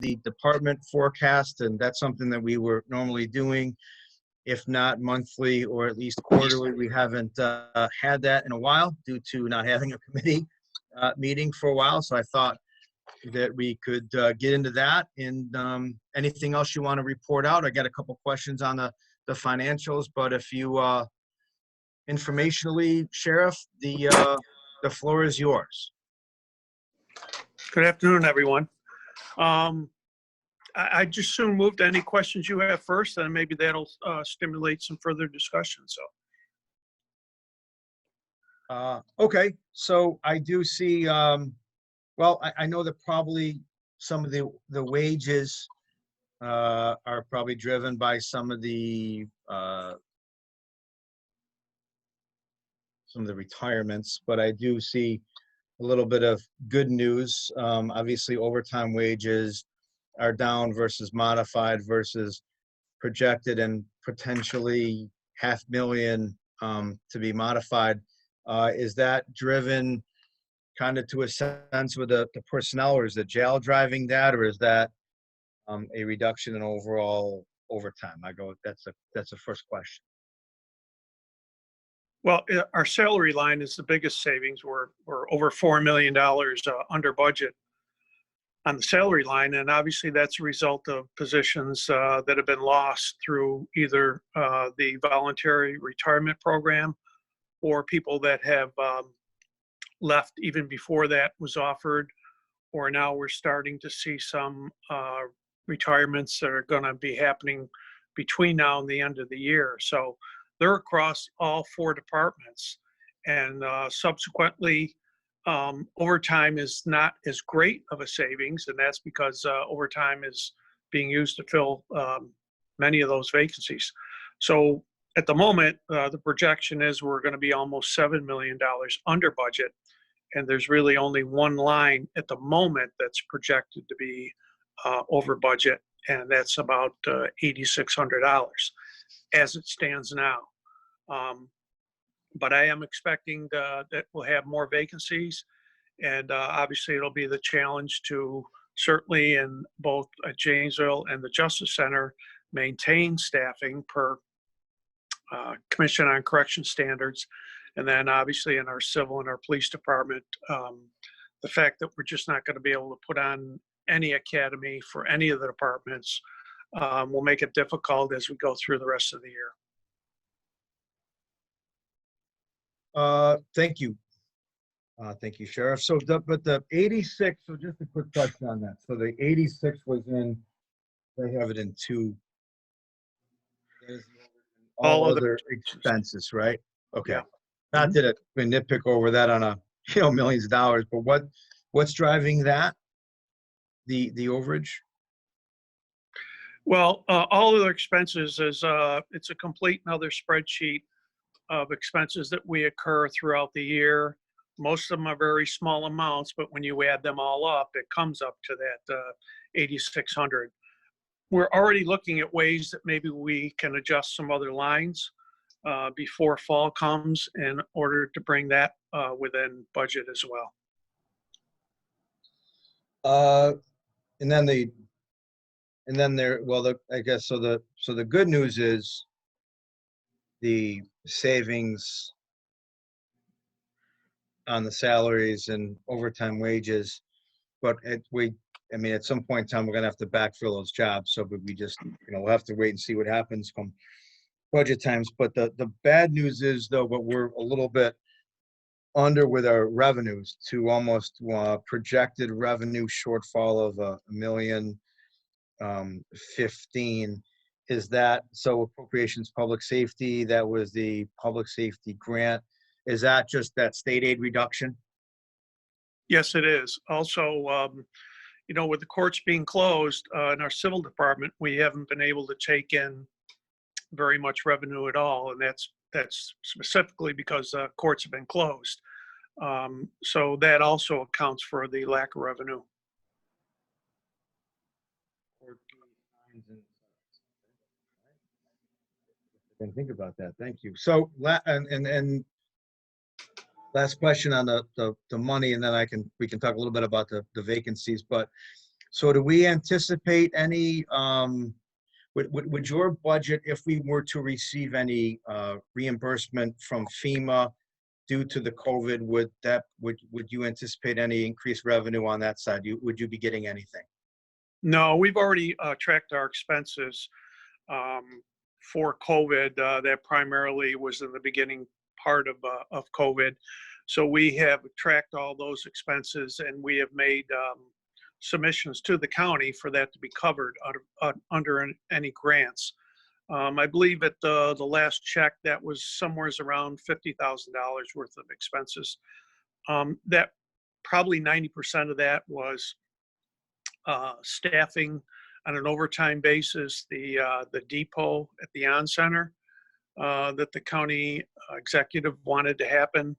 the department forecast, and that's something that we were normally doing, if not monthly or at least quarterly. We haven't had that in a while due to not having a committee meeting for a while. So I thought that we could get into that. And anything else you want to report out? I got a couple questions on the financials, but if you informationally, Sheriff, the floor is yours. Good afternoon, everyone. I just soon move to any questions you have first, and maybe that'll stimulate some further discussion. So. Okay, so I do see. Well, I know that probably some of the wages are probably driven by some of the retirements, but I do see a little bit of good news. Obviously, overtime wages are down versus modified versus projected, and potentially $500,000 to be modified. Is that driven kind of to a sense with the personnel, or is the jail driving that, or is that a reduction in overall overtime? That's the first question. Well, our salary line is the biggest savings. We're over $4 million under budget on the salary line, and obviously that's a result of positions that have been lost through either the voluntary retirement program or people that have left even before that was offered, or now we're starting to see some retirements that are going to be happening between now and the end of the year. So they're across all 4 departments, and subsequently overtime is not as great of a savings, and that's because overtime is being used to fill many of those vacancies. So at the moment, the projection is we're going to be almost $7 million under budget, and there's really only one line at the moment that's projected to be over budget, and that's about $8,600 as it stands now. But I am expecting that we'll have more vacancies, and obviously it'll be the challenge to certainly in both Janesville and the Justice Center maintain staffing per Commission on Correction standards. And then obviously in our civil and our police department, the fact that we're just not going to be able to put on any academy for any of the departments will make it difficult as we go through the rest of the year. Thank you. Thank you, Sheriff. So, but the 86, so just a quick question on that. So the 86 was in, they have it in 2. All other expenses, right? Okay. Yeah. Not that I nitpick over that on a, millions of dollars, but what's driving that? The overage? Well, all other expenses is it's a complete another spreadsheet of expenses that we occur throughout the year. Most of them are very small amounts, but when you add them all up, it comes up to that 8,600. We're already looking at ways that maybe we can adjust some other lines before fall comes in order to bring that within budget as well. And then I guess so the good news is the savings on the salaries and overtime wages, but at some point in time we're gonna have to backfill those jobs. So we just we'll have to wait and see what happens come budget times. But the bad news is though, but we're a little bit under with our revenues to almost projected revenue shortfall of $1,015,000. Is that so? Appropriations, public safety. That was the public safety grant. Is that just that state aid reduction? Yes, it is. Also, with the courts being closed in our civil department, we haven't been able to take in very much revenue at all, and that's specifically because courts have been closed. So that also accounts for the lack of revenue. I didn't think about that. Thank you. So, and last question on the money, and then we can talk a little bit about the vacancies. But So do we anticipate any, would your budget, if we were to receive any reimbursement from FEMA due to the COVID, would you anticipate any increased revenue on that side? Would you be getting anything? No, we've already tracked our expenses for COVID. That primarily was in the beginning part of COVID. So we have tracked all those expenses, and we have made submissions to the county for that to be covered under any grants. I believe at the last check that was somewhere around $50,000 worth of expenses. That probably 90% of that was staffing on an overtime basis, the depot at the on center that the county executive wanted to happen.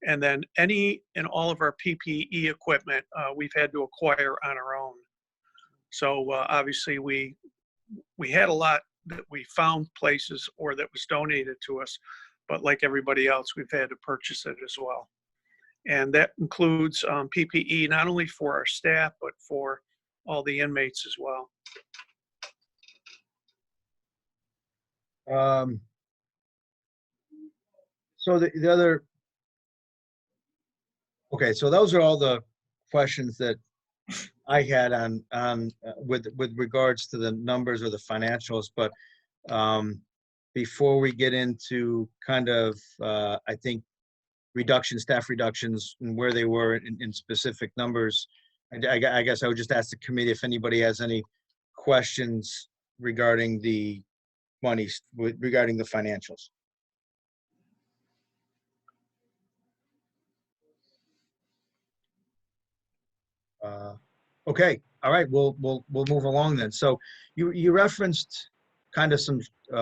And then any and all of our PPE equipment we've had to acquire on our own. So obviously we had a lot that we found places or that was donated to us, but like everybody else, we've had to purchase it as well. And that includes PPE, not only for our staff, but for all the inmates as well. So the other, okay, so those are all the questions that I had on with regards to the numbers or the financials, but before we get into kind of, I think, staff reductions and where they were in specific numbers, I guess I would just ask the committee if anybody has any questions regarding the monies, regarding the financials. Okay, all right, we'll move along then. So you referenced kind of some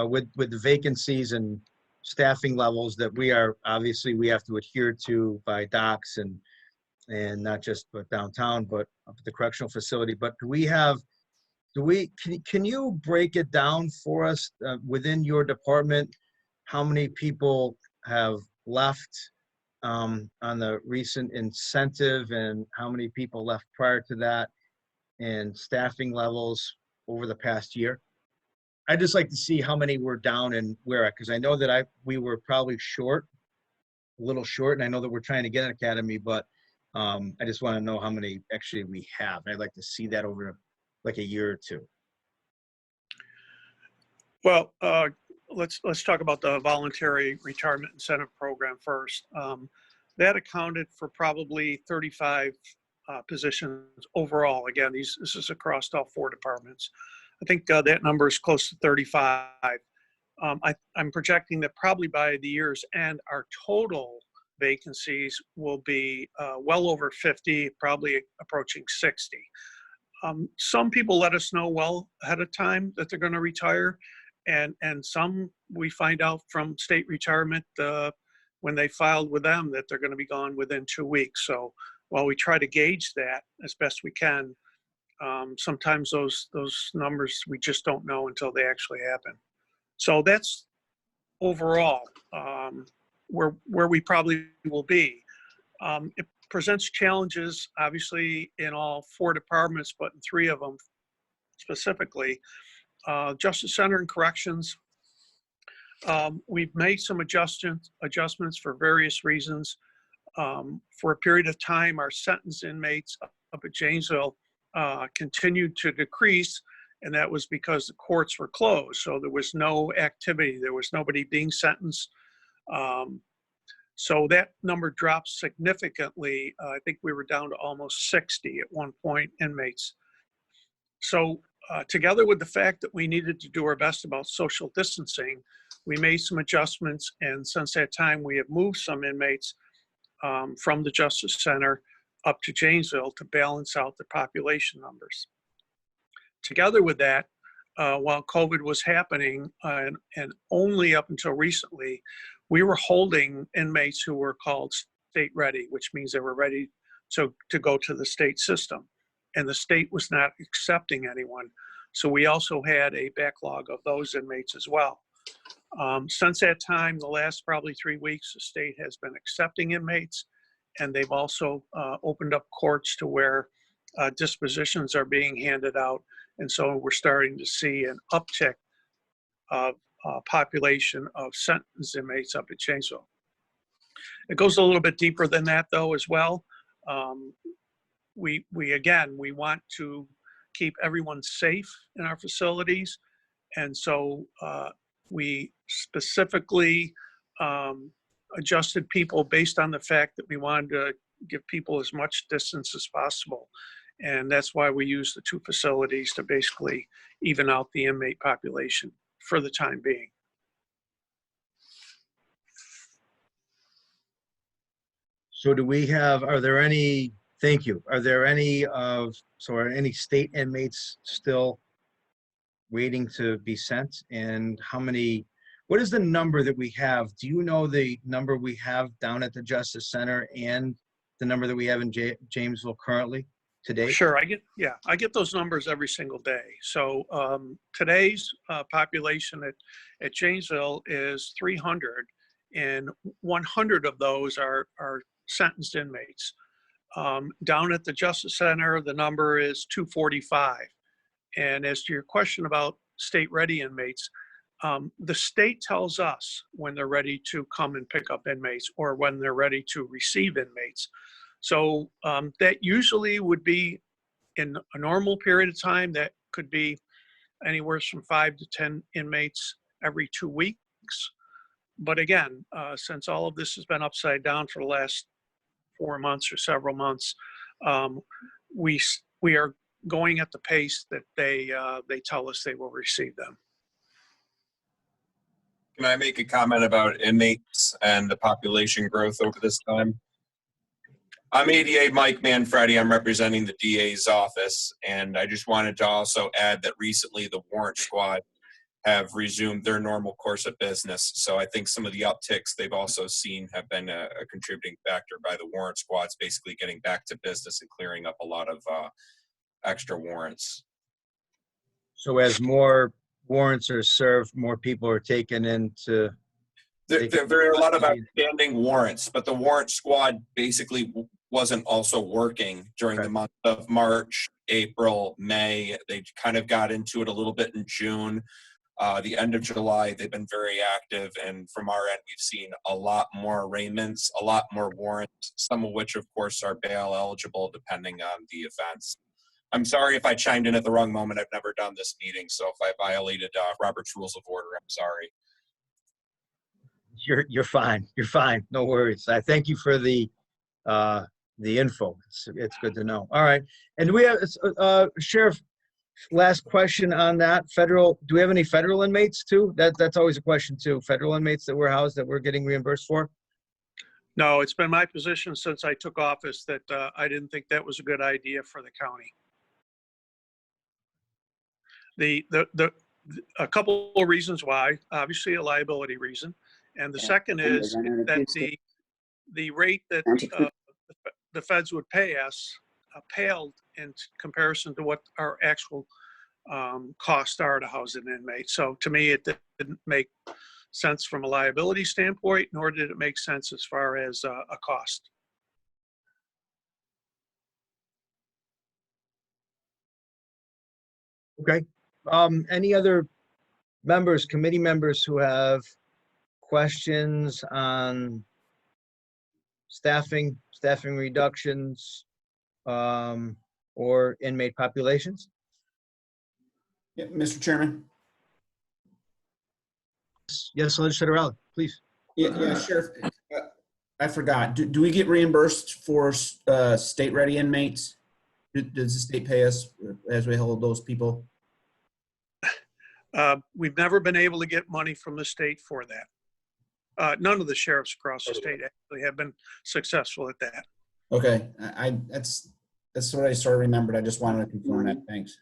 with the vacancies and staffing levels that we have to adhere to by docs and not just but downtown, but up at the correctional facility. But can you break it down for us within your department? How many people have left on the recent incentive, and how many people left prior to that, and staffing levels over the past year? I'd just like to see how many we're down and where at, because I know that we were probably a little short, and I know that we're trying to get an academy, but I just want to know how many actually we have. I'd like to see that over like a year or two. Well, let's talk about the voluntary retirement incentive program first. That accounted for probably 35 positions overall. Again, this is across all 4 departments. I think that number is close to 35. I'm projecting that probably by the year's end, our total vacancies will be well over 50, probably approaching 60. Some people let us know well ahead of time that they're going to retire, and some we find out from state retirement when they filed with them that they're going to be gone within 2 weeks. So while we try to gauge that as best we can, sometimes those numbers we just don't know until they actually happen. So that's overall where we probably will be. It presents challenges, obviously, in all 4 departments, but in 3 of them specifically. Justice Center and Corrections, we've made some adjustments for various reasons. For a period of time, our sentenced inmates up at Janesville continued to decrease, and that was because the courts were closed. So there was no activity. There was nobody being sentenced. So that number dropped significantly. I think we were down to almost 60 at one point, inmates. So together with the fact that we needed to do our best about social distancing, we made some adjustments. And since that time, we have moved some inmates from the Justice Center up to Janesville to balance out the population numbers. Together with that, while COVID was happening, and only up until recently, we were holding inmates who were called state ready, which means they were ready to go to the state system. And the state was not accepting anyone. So we also had a backlog of those inmates as well. Since that time, the last probably 3 weeks, the state has been accepting inmates, and they've also opened up courts to where dispositions are being handed out. And so we're starting to see an uptick of population of sentenced inmates up at Janesville. It goes a little bit deeper than that, though, as well. We want to keep everyone safe in our facilities. And so we specifically adjusted people based on the fact that we wanted to give people as much distance as possible. And that's why we use the 2 facilities to basically even out the inmate population for the time being. So do we have, are there any, thank you, are there any are any state inmates still waiting to be sent? And how many, what is the number that we have? Do you know the number we have down at the Justice Center and the number that we have in Jamesville currently today? Sure, I get those numbers every single day. So today's population at Janesville is 300, and 100 of those are sentenced inmates. Down at the Justice Center, the number is 245. And as to your question about state-ready inmates, the state tells us when they're ready to come and pick up inmates or when they're ready to receive inmates. So that usually would be in a normal period of time. That could be anywhere from 5 to 10 inmates every 2 weeks. But again, since all of this has been upside down for the last 4 months or several months, we are going at the pace that they tell us they will receive them. Can I make a comment about inmates and the population growth over this time? I'm ADA Mike Manfredi. I'm representing the DA's office, and I just wanted to also add that recently the warrant squad have resumed their normal course of business. So I think some of the upticks they've also seen have been a contributing factor by the warrant squads basically getting back to business and clearing up a lot of extra warrants. So as more warrants are served, more people are taken into. There are a lot of outstanding warrants, but the warrant squad basically wasn't also working during the month of March, April, May. They kind of got into it a little bit in June. The end of July, they've been very active, and from our end, we've seen a lot more arraignments, a lot more warrants, some of which, of course, are bail eligible depending on the offense. I'm sorry if I chimed in at the wrong moment. I've never done this meeting, so if I violated Robert's Rules of Order, I'm sorry. You're fine. You're fine. No worries. I thank you for the info. It's good to know. All right, and we have Sheriff. Last question on that. Federal, do we have any federal inmates too? That's always a question too. Federal inmates that were housed that we're getting reimbursed for? No, it's been my position since I took office that I didn't think that was a good idea for the county. A couple of reasons why. Obviously, a liability reason, and the second is that the rate that the feds would pay us paled in comparison to what our actual costs are to house an inmate. So to me, it didn't make sense from a liability standpoint, nor did it make sense as far as a cost. Okay. Any other members, committee members who have questions on staffing reductions, or inmate populations? Yeah, Mr. Chairman. Yes, Legislator Rowley, please. Yeah, Sheriff. I forgot. Do we get reimbursed for state-ready inmates? Does the state pay us as we hold those people? We've never been able to get money from the state for that. None of the sheriffs across the state actually have been successful at that. Okay, that's what I sort of remembered. I just wanted to confirm that. Thanks.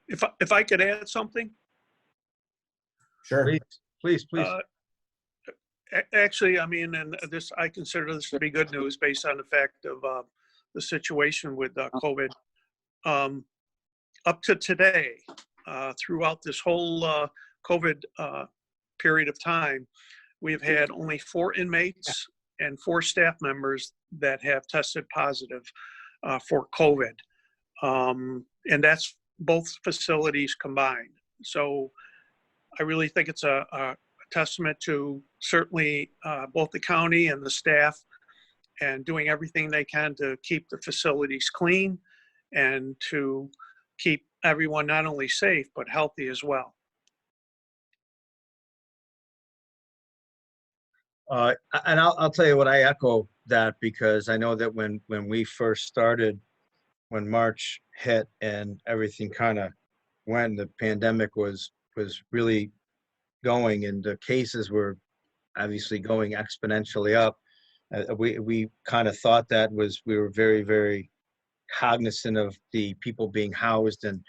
If I could add something. Sure. Please. Actually, I mean, and this, I consider this to be good news based on the fact of the situation with COVID. Up to today, throughout this whole COVID period of time, we've had only 4 inmates and 4 staff members that have tested positive for COVID. And that's both facilities combined. So I really think it's a testament to certainly both the county and the staff, and doing everything they can to keep the facilities clean and to keep everyone not only safe, but healthy as well. And I'll tell you what, I echo that, because I know that when we first started, when March hit and everything kind of went, the pandemic was really going, and the cases were obviously going exponentially up. We kind of thought that we were very, very cognizant of the people being housed, and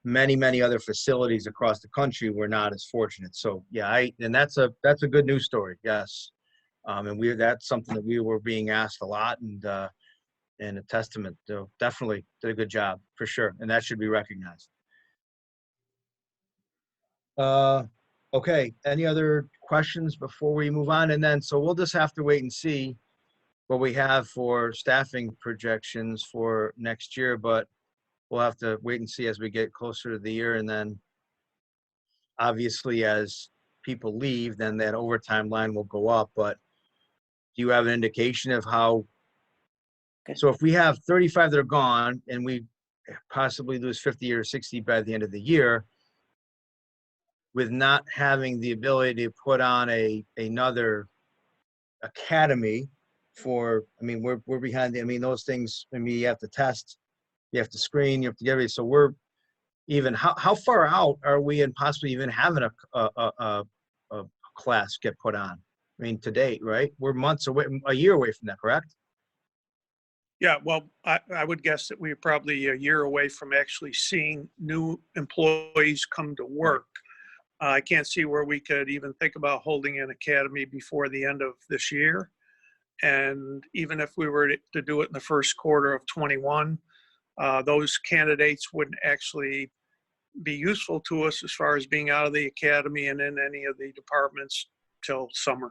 many other facilities across the country were not as fortunate. So yeah, and that's a good news story. Yes. And that's something that we were being asked a lot, and a testament. So definitely did a good job for sure. And that should be recognized. Okay. Any other questions before we move on? And then, so we'll just have to wait and see what we have for staffing projections for next year, but we'll have to wait and see as we get closer to the year. And then obviously as people leave, then that overtime line will go up. But do you have an indication of how? So if we have 35 that are gone and we possibly lose 50 or 60 by the end of the year, with not having the ability to put on another academy for, I mean, we're behind. I mean, those things, I mean, you have to test, you have to screen, you have to get ready. So we're even, how far out are we in possibly even having a class get put on? I mean, to date, right? We're months away, a year away from that, correct? Yeah, well, I would guess that we're probably a year away from actually seeing new employees come to work. I can't see where we could even think about holding an academy before the end of this year. And even if we were to do it in the first quarter of 21, those candidates wouldn't actually be useful to us as far as being out of the academy and in any of the departments till summer.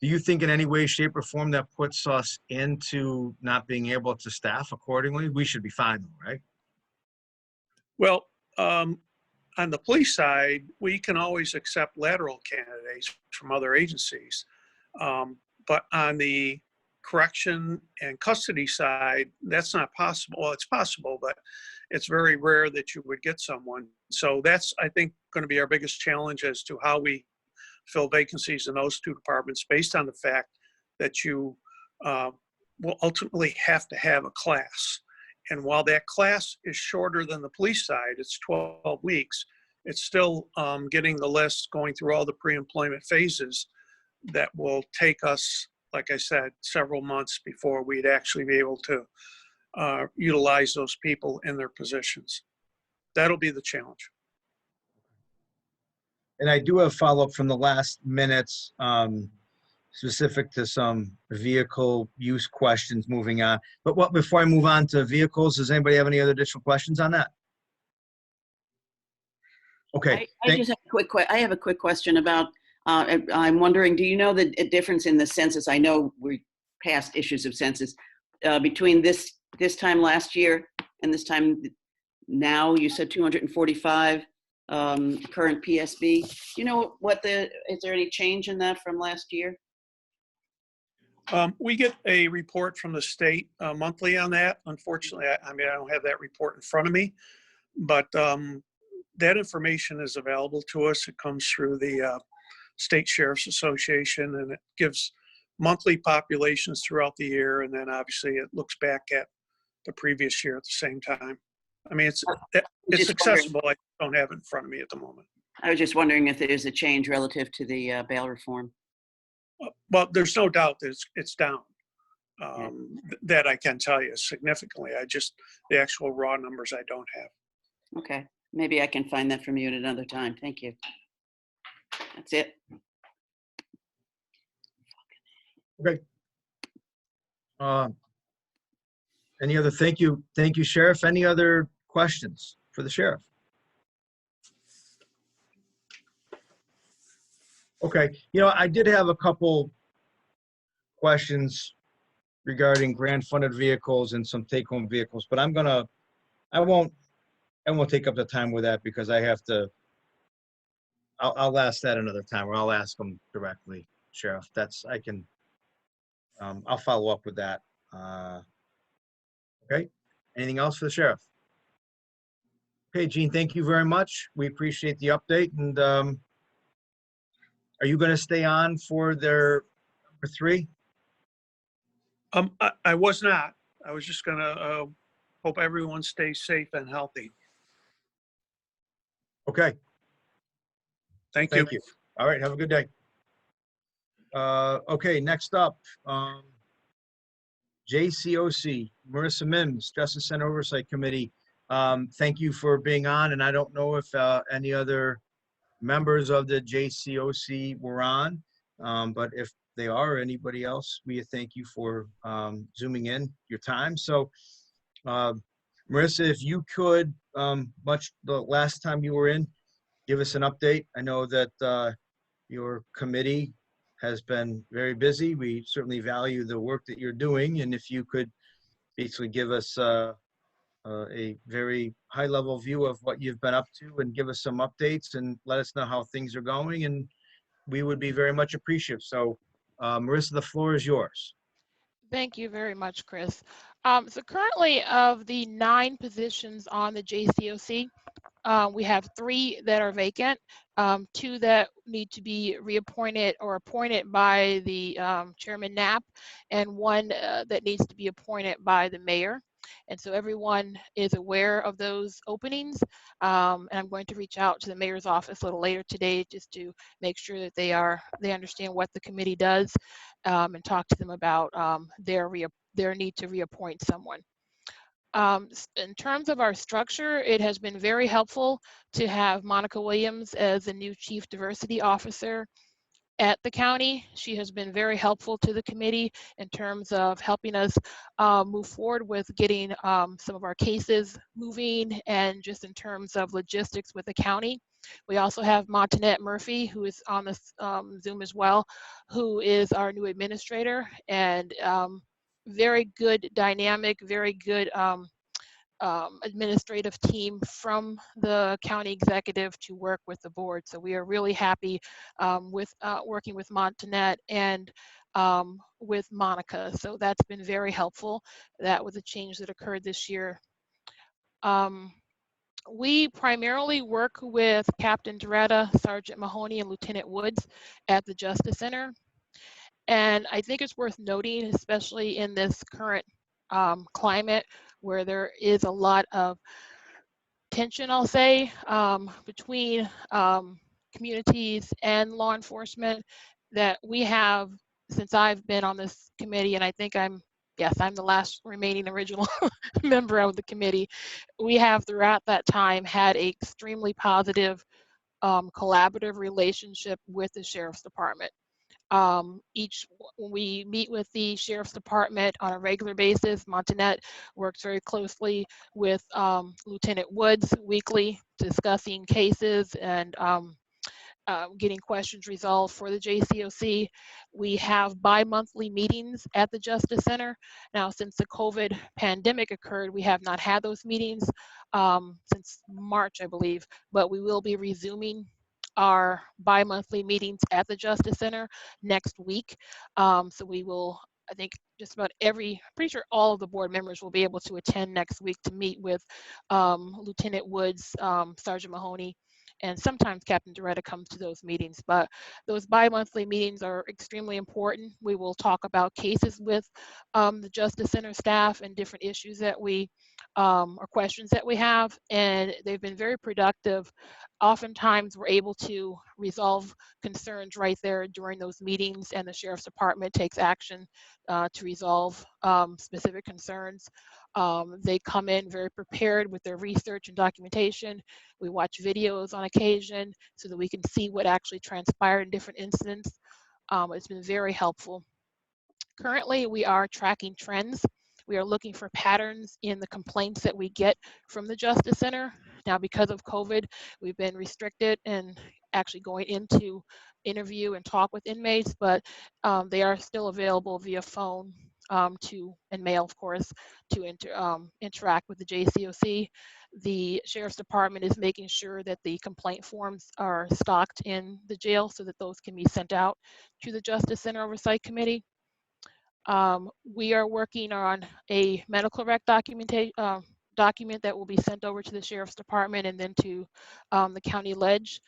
Do you think in any way, shape, or form that puts us into not being able to staff accordingly? We should be fine, right? Well, on the police side, we can always accept lateral candidates from other agencies. But on the correction and custody side, that's not possible. Well, it's possible, but it's very rare that you would get someone. So that's, I think, going to be our biggest challenge as to how we fill vacancies in those 2 departments, based on the fact that you will ultimately have to have a class. And while that class is shorter than the police side, it's 12 weeks, it's still getting the list, going through all the pre-employment phases that will take us, like I said, several months before we'd actually be able to utilize those people in their positions. That'll be the challenge. And I do have follow-up from the last minutes, specific to some vehicle use questions moving on. But before I move on to vehicles, does anybody have any other additional questions on that? Okay. I just have a quick question about, I'm wondering, do you know the difference in the census? I know we passed issues of census between this time last year and this time now. You said 245 current PSB. Do you know is there any change in that from last year? We get a report from the state monthly on that. Unfortunately, I don't have that report in front of me, but that information is available to us. It comes through the State Sheriff's Association, and it gives monthly populations throughout the year. And then obviously it looks back at the previous year at the same time. I mean, it's accessible. I don't have it in front of me at the moment. I was just wondering if there's a change relative to the bail reform. Well, there's no doubt that it's down. That I can tell you significantly. The actual raw numbers I don't have. Okay. Maybe I can find that from you at another time. Thank you. That's it. Okay. Any other, thank you, Sheriff. Any other questions for the Sheriff? Okay, I did have a couple questions regarding grant funded vehicles and some take home vehicles, but I won't take up the time with that because I have to, I'll ask that another time, or I'll ask them directly, Sheriff. I'll follow up with that. Okay. Anything else for the sheriff? Okay, Gene, thank you very much. We appreciate the update. And are you going to stay on for their number 3? I was not. I was just gonna hope everyone stays safe and healthy. Okay, Thank you. thank you. All right, have a good day. Okay, next up, JCOC, Marissa Mims, Justice Center Oversight Committee. Thank you for being on, and I don't know if any other members of the JCOC were on, but if they are, or anybody else, we thank you for zooming in your time. So, Marissa, if you could, much the last time you were in, give us an update. I know that your committee has been very busy. We certainly value the work that you're doing, and if you could basically give us a very high-level view of what you've been up to and give us some updates and let us know how things are going, and we would be very much appreciative. So, Marissa, the floor is yours. Thank you very much, Chris. So currently, of the 9 positions on the JCOC, we have 3 that are vacant, 2 that need to be reappointed or appointed by the Chairman Knapp, and 1 that needs to be appointed by the mayor. And so everyone is aware of those openings. And I'm going to reach out to the mayor's office a little later today just to make sure that they understand what the committee does, and talk to them about their need to reappoint someone. In terms of our structure, it has been very helpful to have Monica Williams as the new Chief Diversity Officer at the county. She has been very helpful to the committee in terms of helping us move forward with getting some of our cases moving, and just in terms of logistics with the county. We also have Montanette Murphy, who is on this Zoom as well, who is our new administrator, and very good dynamic, very good administrative team from the county executive to work with the board. So we are really happy with working with Montanette and with Monica. So that's been very helpful. That was a change that occurred this year. We primarily work with Captain Doretta, Sergeant Mahoney, and Lieutenant Woods at the Justice Center. And I think it's worth noting, especially in this current climate where there is a lot of tension, I'll say, between communities and law enforcement, that we have, since I've been on this committee, and I think I'm the last remaining original member of the committee, we have throughout that time had an extremely positive collaborative relationship with the Sheriff's Department. When we meet with the Sheriff's Department on a regular basis, Montanette works very closely with Lieutenant Woods weekly, discussing cases and getting questions resolved for the JCOC. We have bi-monthly meetings at the Justice Center. Now, since the COVID pandemic occurred, we have not had those meetings since March, I believe, but we will be resuming our bi-monthly meetings at the Justice Center next week. So we will, I think, just about pretty sure all of the board members will be able to attend next week to meet with Lieutenant Woods, Sergeant Mahoney, and sometimes Captain Doretta comes to those meetings. But those bi-monthly meetings are extremely important. We will talk about cases with the Justice Center staff and different issues that or questions that we have, and they've been very productive. Oftentimes we're able to resolve concerns right there during those meetings, and the Sheriff's Department takes action to resolve specific concerns. They come in very prepared with their research and documentation. We watch videos on occasion so that we can see what actually transpired in different incidents. It's been very helpful. Currently, we are tracking trends. We are looking for patterns in the complaints that we get from the Justice Center. Now, because of COVID, we've been restricted in actually going into interview and talk with inmates, but they are still available via phone and mail, of course, to interact with the JCOC. The Sheriff's Department is making sure that the complaint forms are stocked in the jail so that those can be sent out to the Justice Center Oversight Committee. We are working on a medical rec document that will be sent over to the Sheriff's Department and then to the County Ledge,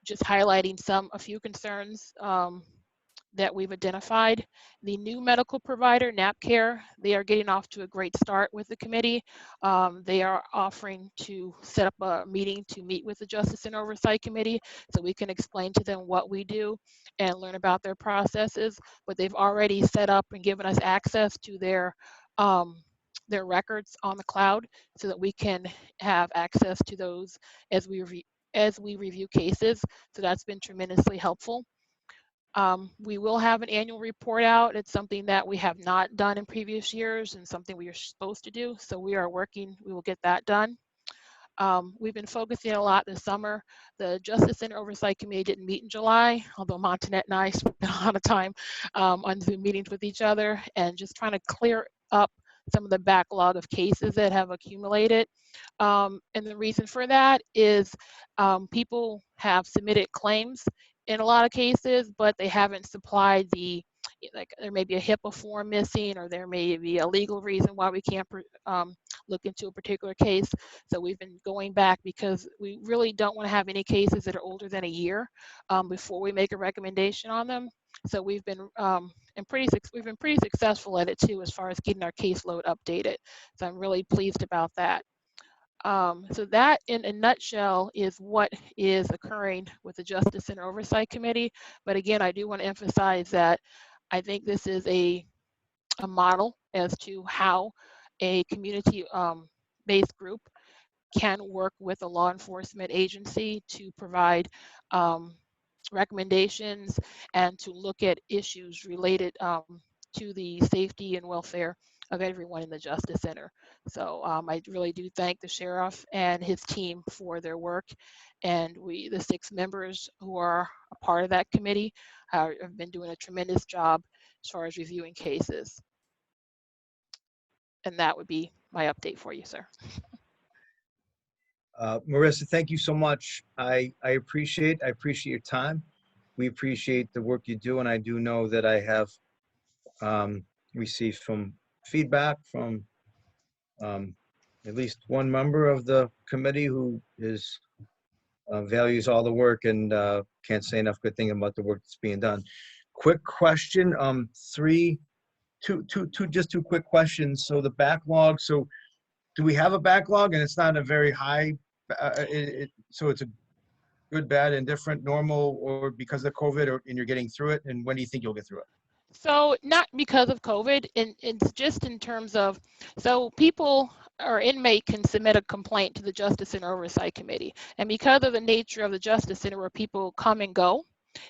just highlighting a few concerns that we've identified. The new medical provider, NapCare, they are getting off to a great start with the committee. They are offering to set up a meeting to meet with the Justice and Oversight Committee so we can explain to them what we do and learn about their processes. But they've already set up and given us access to their records on the cloud so that we can have access to those as we review cases. So that's been tremendously helpful. We will have an annual report out. It's something that we have not done in previous years and something we are supposed to do. So we will get that done. We've been focusing a lot this summer. The Justice Center Oversight Committee didn't meet in July, although Montanette and I spent a lot of time on Zoom meetings with each other and just trying to clear up some of the backlog of cases that have accumulated. And the reason for that is people have submitted claims in a lot of cases, but they haven't supplied like there may be a HIPAA form missing, or there may be a legal reason why we can't look into a particular case. So we've been going back because we really don't want to have any cases that are older than a year before we make a recommendation on them. So we've been pretty successful at it too, as far as getting our caseload updated. So I'm really pleased about that. So that, in a nutshell, is what is occurring with the Justice Center Oversight Committee. But again, I do want to emphasize that I think this is a model as to how a community-based group can work with a law enforcement agency to provide recommendations and to look at issues related to the safety and welfare of everyone in the Justice Center. So I really do thank the sheriff and his team for their work. And the 6 members who are a part of that committee have been doing a tremendous job as far as reviewing cases. And that would be my update for you, sir. Marissa, thank you so much. I appreciate your time. We appreciate the work you do, and I do know that I have received some feedback from at least one member of the committee who values all the work and can't say enough good thing about the work that's being done. Quick question, two quick questions. So the backlog, so do we have a backlog, and it's not a very high, so it's a good, bad, indifferent, normal, or because of COVID, and you're getting through it? And when do you think you'll get through it? So not because of COVID, and it's just in terms of, so people or inmate can submit a complaint to the Justice and Oversight Committee. And because of the nature of the Justice Center where people come and go,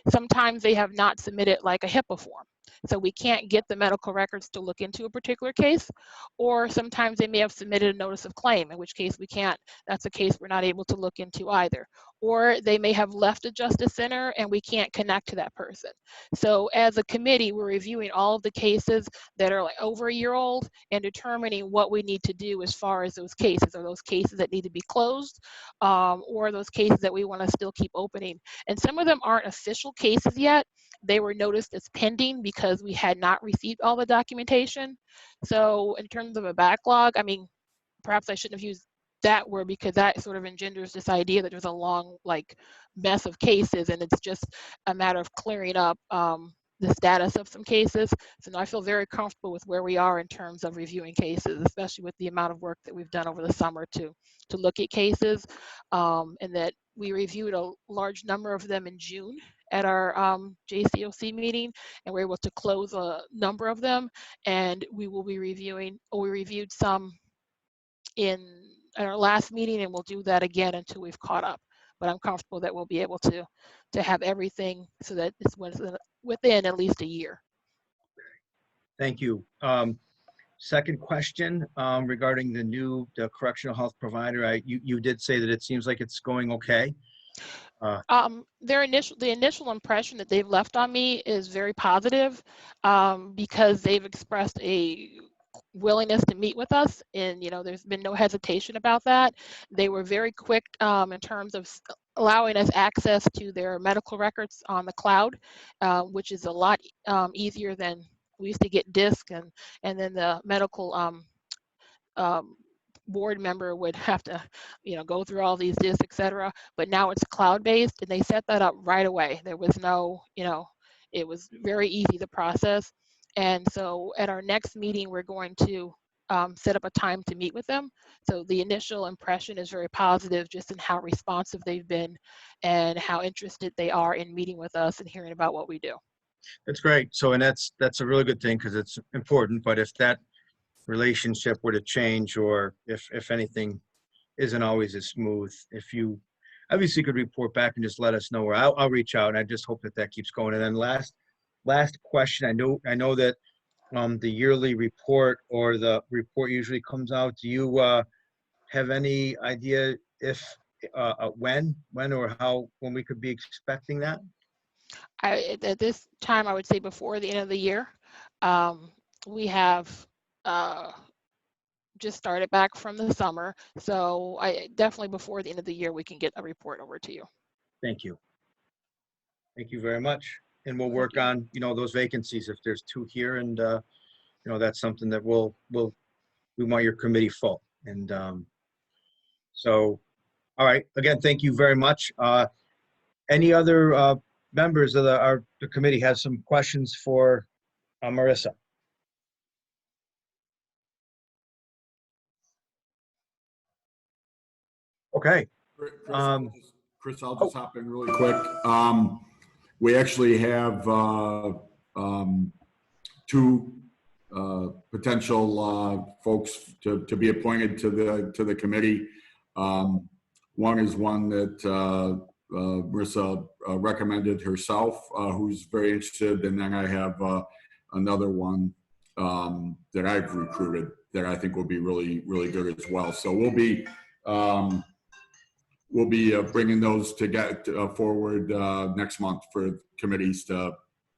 sometimes they have not submitted like a HIPAA form. So we can't get the medical records to look into a particular case, or sometimes they may have submitted a notice of claim, in which case we can't, that's a case we're not able to look into either. Or they may have left a Justice Center and we can't connect to that person. So as a committee, we're reviewing all of the cases that are like over a year old and determining what we need to do as far as those cases. Are those cases that need to be closed, or those cases that we want to still keep opening? And some of them aren't official cases yet. They were noticed as pending because we had not received all the documentation. So in terms of a backlog, I mean, perhaps I shouldn't have used that word, because that sort of engenders this idea that there's a long mess of cases, and it's just a matter of clearing up the status of some cases. So now I feel very comfortable with where we are in terms of reviewing cases, especially with the amount of work that we've done over the summer to look at cases, and that we reviewed a large number of them in June at our JCOC meeting, and we're able to close a number of them, and we will be reviewing, or we reviewed some in our last meeting, and we'll do that again until we've caught up. But I'm comfortable that we'll be able to have everything so that it's within at least a year. Thank you. Second question regarding the correctional health provider. You did say that it seems like it's going okay. The initial impression that they've left on me is very positive, because they've expressed a willingness to meet with us, and there's been no hesitation about that. They were very quick in terms of allowing us access to their medical records on the cloud, which is a lot easier than we used to get disc, and then the medical board member would have to go through all these discs, etc. But now it's cloud based, and they set that up right away. There was no, it was very easy to process. And so at our next meeting, we're going to set up a time to meet with them. So the initial impression is very positive, just in how responsive they've been and how interested they are in meeting with us and hearing about what we do. That's great. So, and that's a really good thing, because it's important. But if that relationship were to change, or if anything isn't always as smooth, if you obviously could report back and just let us know, or I'll reach out, and I just hope that keeps going. And then last question. I know that the yearly report, or the report, usually comes out. Do you have any idea if when or how, when we could be expecting that? At this time, I would say before the end of the year. We have just started back from the summer, so definitely before the end of the year we can get a report over to you. Thank you. Thank you very much. And we'll work on those vacancies, if there's 2 here, and that's something that we want your committee full. And so, all right, again, thank you very much. Any other members of the committee have some questions for Marissa? Okay. Chris, I'll just hop in really quick. We actually have 2 potential folks to be appointed to the committee. One is one that Marissa recommended herself, who's very interested, and then I have another one that I've recruited that I think will be really, really good as well. So we'll be bringing those to get forward next month for committees to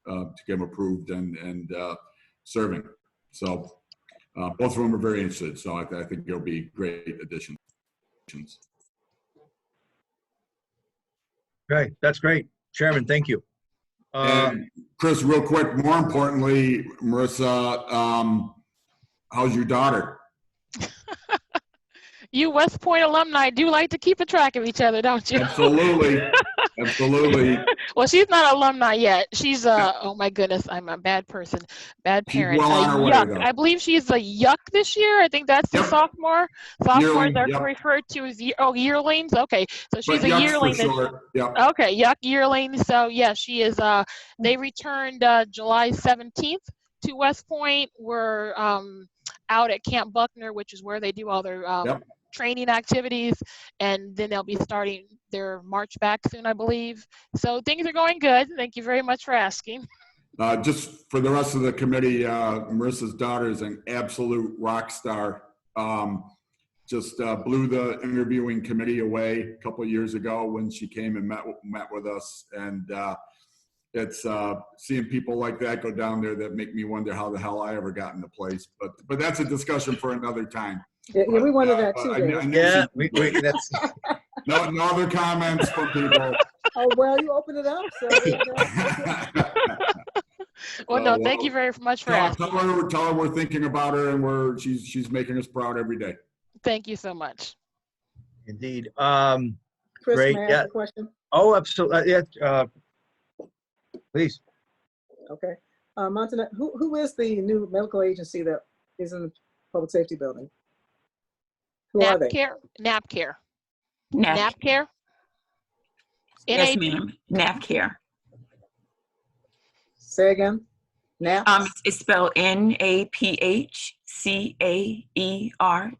get them approved and serving. So both of them are very interested. So I think they'll be great additions. Okay, that's great. Chairman, thank you. And Chris, real quick, more importantly, Marissa, how's your daughter? You West Point alumni do like to keep a track of each other, don't you? Absolutely. Absolutely. Well, she's not an alumni yet. She's oh my goodness, I'm a bad person, bad parent. She's well on her way, Yuck. though. I believe she's a yuck this year. I think that's the Yep. sophomore. Sophomores Yearling, are yep. referred to as yearlings. Okay, so she's But a yucks yearling. for short. Yep. Okay, yuck yearling. So yeah, she is. They returned July 17th to West Point. We're out at Camp Buckner, which is where they do all their Yep. training activities, and then they'll be starting their march back soon, I believe. So things are going good. Thank you very much for asking. Just for the rest of the committee, Marissa's daughter is an absolute rock star. Just blew the interviewing committee away a couple of years ago when she came and met with us. And it's seeing people like that go down there that make me wonder how the hell I ever got in the place. But that's a discussion for another time. Yeah, we wanted that too, David. Yeah, that's No other comments from people. Oh, well, you opened it up, so. Well, no, thank you very much for asking. Tell her we're thinking about her, and she's making us proud every day. Thank you so much. indeed. Chris, Great, may I yeah. ask a question? Oh, absolutely. Yeah, please. Okay. Montague, who is the new medical agency that is in the public safety building? Who are they? NAPCare. NAP. NAPCare. Yes, NAP. ma'am. NAPCare. Say again? NAP? It's spelled NAPHCAER.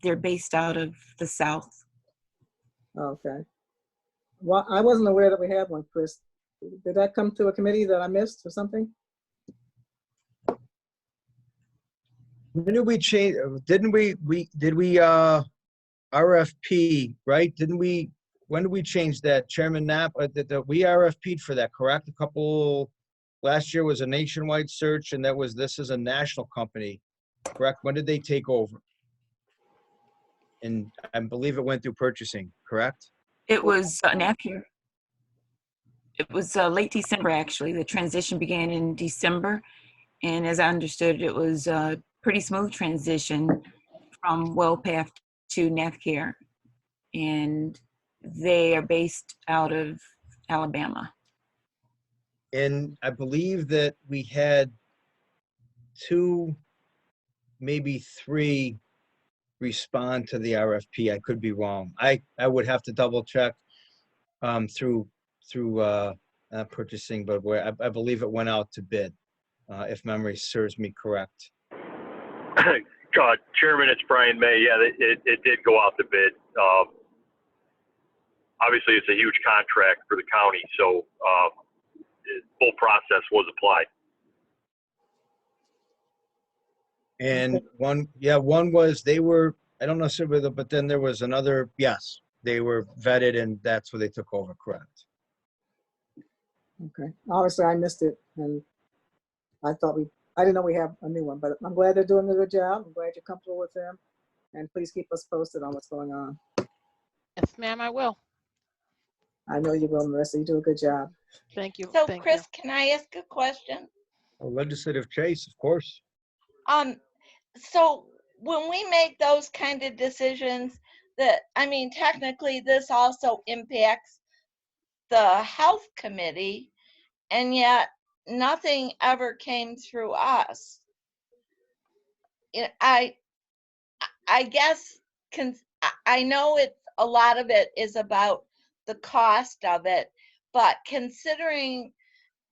They're based out of the South. Okay. Well, I wasn't aware that we had one, Chris. Did that come to a committee that I missed or something? When did we change? Did we RFP, right? Didn't we when did we change that? Chairman Knapp, we RFP'd for that, correct? Last year was a nationwide search and this is a national company, correct? When did they take over? And I believe it went through purchasing, correct? It was NAPCare. It was late December, actually. The transition began in December. And as I understood, it was a pretty smooth transition from WellPath to NAPCare. And they are based out of Alabama. And I believe that we had 2, maybe 3 respond to the RFP. I could be wrong. I would have to double check through purchasing, but where I believe it went out to bid, if memory serves me correct. Chairman, it's Brian May. Yeah, it did go out to bid. Obviously, it's a huge contract for the county, so full process was applied. And one was, I don't know, but then there was another, yes, they were vetted and that's where they took over, correct? Okay. Obviously, I missed it, and I didn't know we have a new one, but I'm glad they're doing a good job. I'm glad you're comfortable with them, and please keep us posted on what's going on. Yes, ma'am, I will. I know you will, Marissa. You do a good job. Thank you. So, Thank Chris, you. can I ask a question? Legislative Chase, of course. So when we make those kind of decisions, technically this also impacts the health committee, and yet nothing ever came through us. I guess I know a lot of it is about the cost of it, but considering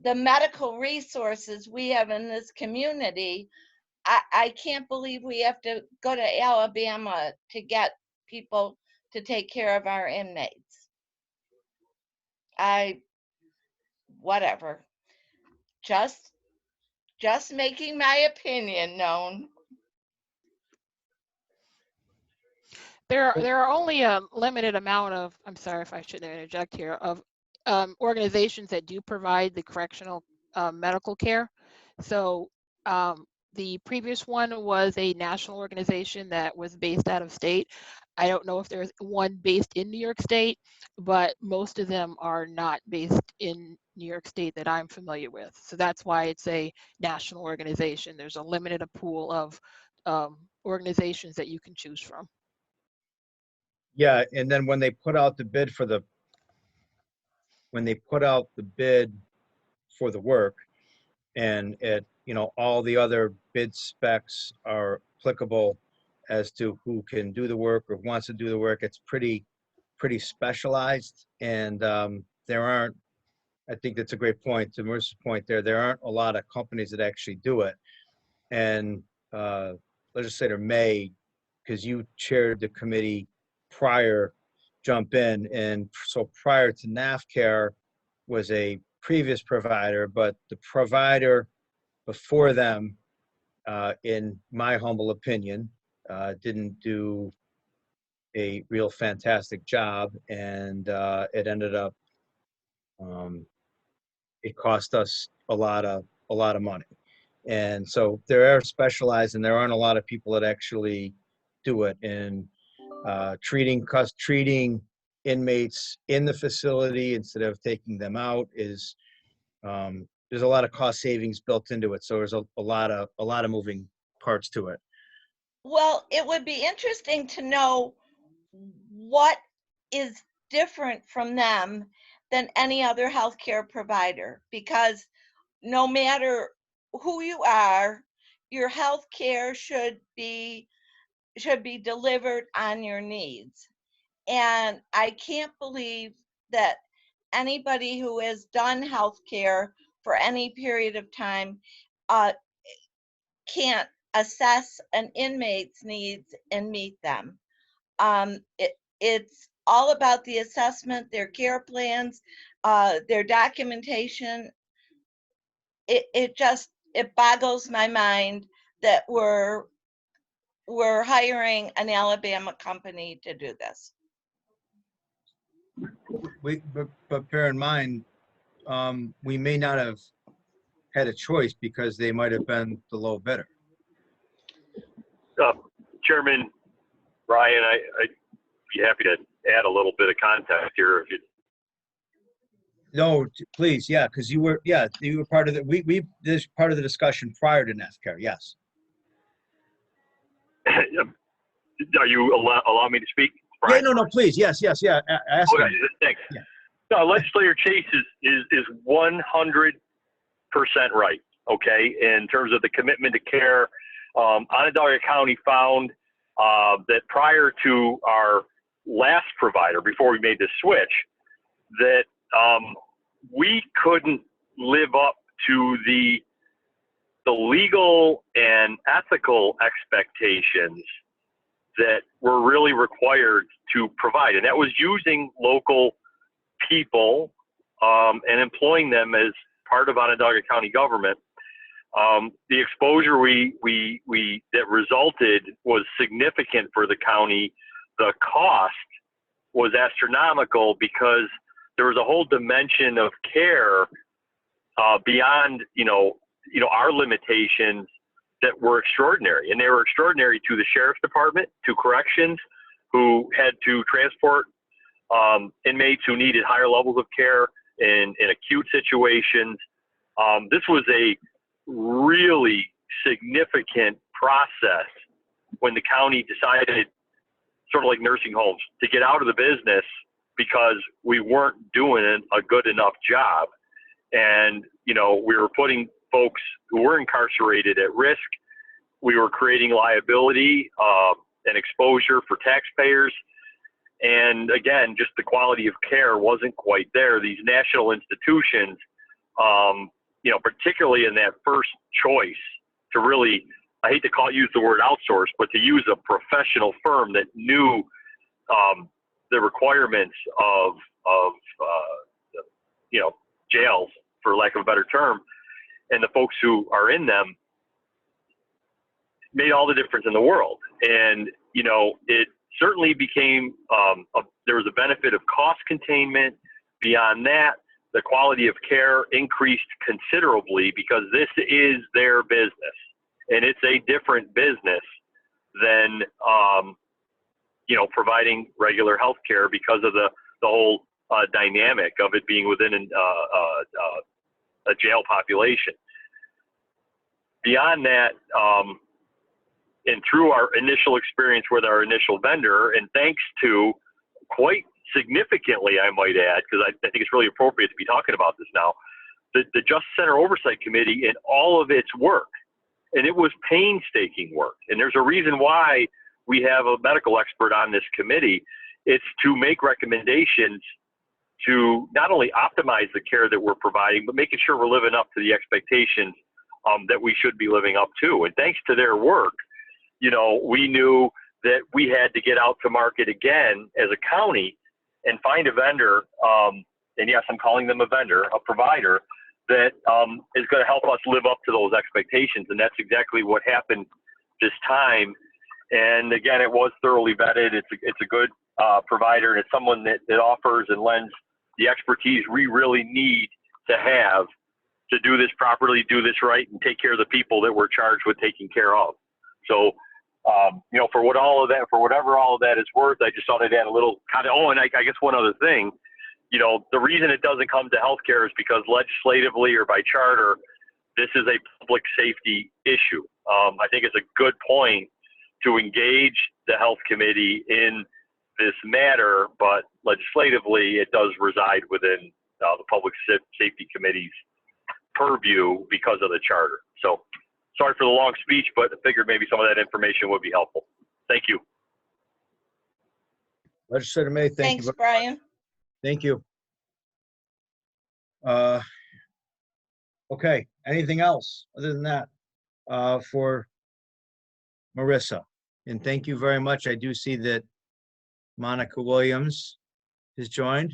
the medical resources we have in this community, I can't believe we have to go to Alabama to get people to take care of our inmates. Whatever. Just making my opinion known. There are only a limited amount of, I'm sorry if I should interject here, of organizations that do provide the correctional medical care. So the previous one was a national organization that was based out of state. I don't know if there's one based in New York State, but most of them are not based in New York State that I'm familiar with. So that's why it's a national organization. There's a limited pool of organizations that you can choose from. Yeah, and then when they put out the bid for the work, and all the other bid specs are applicable as to who can do the work or wants to do the work, it's pretty specialized. And there aren't, I think that's a great point, to Marissa's point there aren't a lot of companies that actually do it. And Legislator May, because you chaired the committee prior, jump in. And so prior to NAFCare was a previous provider, but the provider before them, in my humble opinion, didn't do a real fantastic job, and it ended up, it cost us a lot of money. And so there are specialized, and there aren't a lot of people that actually do it. And treating inmates in the facility instead of taking them out is, there's a lot of cost savings built into it. So there's a lot of moving parts to it. Well, it would be interesting to know what is different from them than any other healthcare provider, because no matter who you are, your healthcare should be delivered on your needs. And I can't believe that anybody who has done healthcare for any period of time can't assess an inmate's needs and meet them. It's all about the assessment, their care plans, their documentation. It boggles my mind that we're hiring an Alabama company to do this. but bear in mind, we may not have had a choice because they might have been the low bidder. Chairman Ryan, I'd be happy to add a little bit of context here. If you, No, please, yeah, because you were part of the, this part of the discussion prior to NAFCAR, yes. are you allow me to speak? Yeah, no, please, yes, yeah, ask Okay, me. thanks. Yeah. No, Legislator Chase is 100% right, okay, in terms of the commitment to care. Onondaga County found that prior to our last provider, before we made the switch, that we couldn't live up to the legal and ethical expectations that were really required to provide. And that was using local people and employing them as part of Onondaga County government. The exposure that resulted was significant for the county. The cost was astronomical because there was a whole dimension of care beyond, our limitations that were extraordinary. And they were extraordinary to the sheriff's department, to corrections, who had to transport inmates who needed higher levels of care in acute situations. This was a really significant process when the county decided, sort of like nursing homes, to get out of the business because we weren't doing a good enough job. And, we were putting folks who were incarcerated at risk. We were creating liability and exposure for taxpayers. And again, just the quality of care wasn't quite there. These national institutions, particularly in that first choice to really, I hate to use the word outsource, but to use a professional firm that knew the requirements of jails, for lack of a better term, and the folks who are in them, made all the difference in the world. And, it certainly became, there was a benefit of cost containment. Beyond that, the quality of care increased considerably because this is their business. And it's a different business than, providing regular health care because of the whole dynamic of it being within a jail population. Beyond that, and through our initial experience with our initial vendor, and thanks to quite significantly, I might add, because I think it's really appropriate to be talking about this now, the Justice Center Oversight Committee in all of its work, and it was painstaking work. And there's a reason why we have a medical expert on this committee. It's to make recommendations to not only optimize the care that we're providing, but making sure we're living up to the expectations that we should be living up to. And thanks to their work, we knew that we had to get out to market again as a county and find a vendor, and yes, I'm calling them a vendor, a provider, that is going to help us live up to those expectations. And that's exactly what happened this time. And again, it was thoroughly vetted. It's a good provider, and it's someone that offers and lends the expertise we really need to have to do this properly, do this right, and take care of the people that we're charged with taking care of. So, for whatever all of that is worth, I just thought I'd add a little kind of, and I guess one other thing, the reason it doesn't come to healthcare is because legislatively or by charter, this is a public safety issue. I think it's a good point to engage the health committee in this matter, but legislatively it does reside within the public safety committee's purview because of the charter. So sorry for the long speech, but I figured maybe some of that information would be helpful. Thank you. Legislator May, thank you. Thanks, Brian. Thank you. Okay, anything else other than that for Marissa? And thank you very much. I do see that Monica Williams has joined.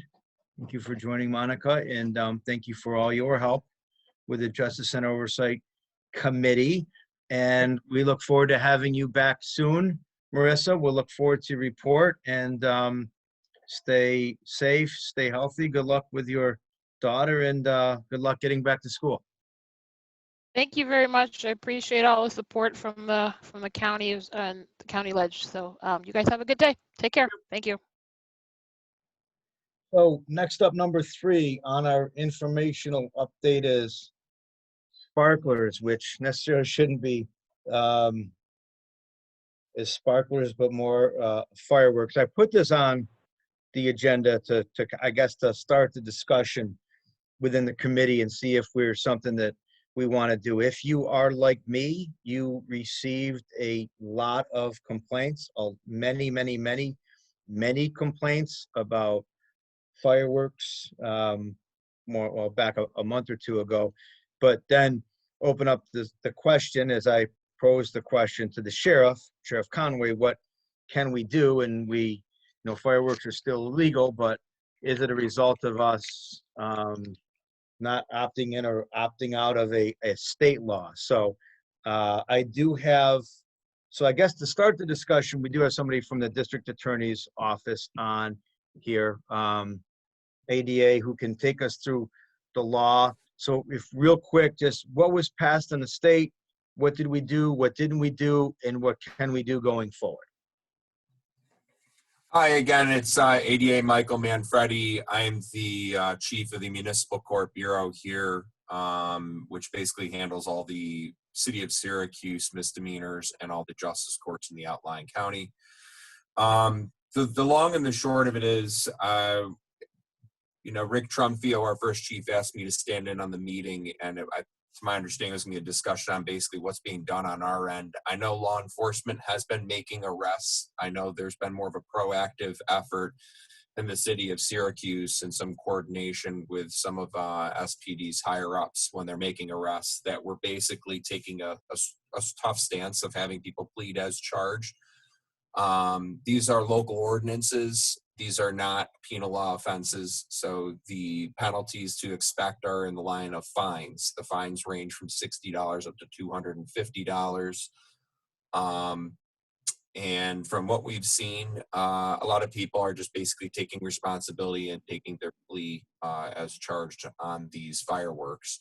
Thank you for joining, Monica, and thank you for all your help with the Justice Center Oversight Committee. And we look forward to having you back soon, Marissa. We'll look forward to report and stay safe, stay healthy. Good luck with your daughter, and good luck getting back to school. Thank you very much. I appreciate all the support from the counties and the county ledge. So you guys have a good day. Take care. Thank you. So next up, number 3 on our informational update is sparklers, which necessarily shouldn't be is sparklers, but more fireworks. I put this on the agenda to I guess to start the discussion within the committee and see if we're something that we want to do. If you are like me, you received a lot of complaints, many complaints about fireworks back a month or two ago. But then open up the question as I posed the question to the Sheriff Conway, what can we do? And fireworks are still illegal, but is it a result of us not opting in or opting out of a state law? So I guess to start the discussion, we do have somebody from the district attorney's office on here, ADA, who can take us through the law. So if real quick, just what was passed in the state, what did we do, what didn't we do, and what can we do going forward? Hi again, it's ADA Michael Manfredi. I'm the chief of the Municipal Court Bureau here, which basically handles all the City of Syracuse misdemeanors and all the justice courts in the outlying county. The long and the short of it is, Rick Trumfio, our first chief, asked me to stand in on the meeting, and to my understanding, there's going to be a discussion on basically what's being done on our end. I know law enforcement has been making arrests. I know there's been more of a proactive effort in the city of Syracuse and some coordination with some of SPD's higher ups when they're making arrests, that we're basically taking a tough stance of having people plead as charged. These are local ordinances. These are not penal law offenses, so the penalties to expect are in the line of fines. The fines range from $60 up to $250. And from what we've seen, a lot of people are just basically taking responsibility and taking their plea as charged on these fireworks.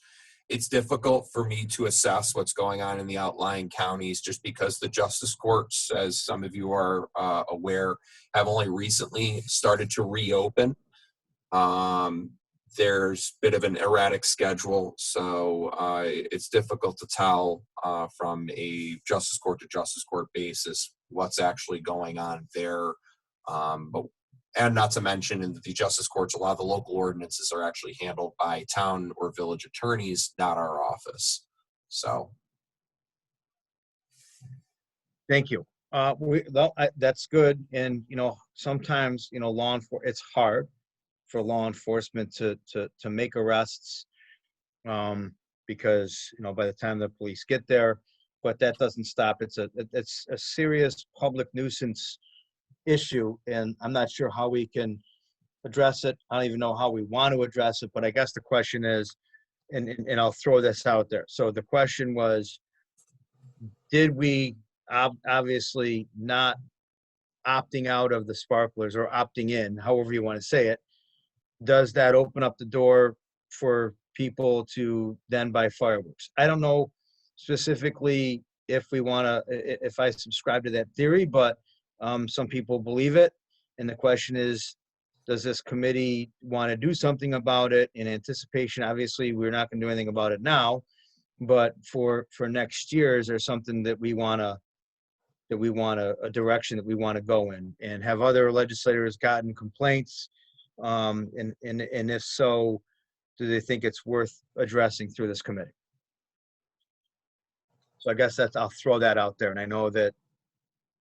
It's difficult for me to assess what's going on in the outlying counties just because the justice courts, as some of you are aware, have only recently started to reopen. There's a bit of an erratic schedule, so it's difficult to tell from a justice court to justice court basis what's actually going on there. And not to mention, in the justice courts, a lot of the local ordinances are actually handled by town or village attorneys, not our office. So. Thank you. That's good. And, sometimes, it's hard for law enforcement to make arrests because, by the time the police get there, but that doesn't stop. It's a serious public nuisance issue, and I'm not sure how we can address it. I don't even know how we want to address it, but I guess the question is, and I'll throw this out there. So the question was, did we obviously not opting out of the sparklers or opting in, however you want to say it, does that open up the door for people to then buy fireworks? I don't know specifically if I subscribe to that theory, but some people believe it. And the question is, does this committee want to do something about it in anticipation? Obviously, we're not going to do anything about it now, but for next year, is there something that we want a direction that we want to go in? And have other legislators gotten complaints? And if so, do they think it's worth addressing through this committee? So I guess I'll throw that out there. And I know that,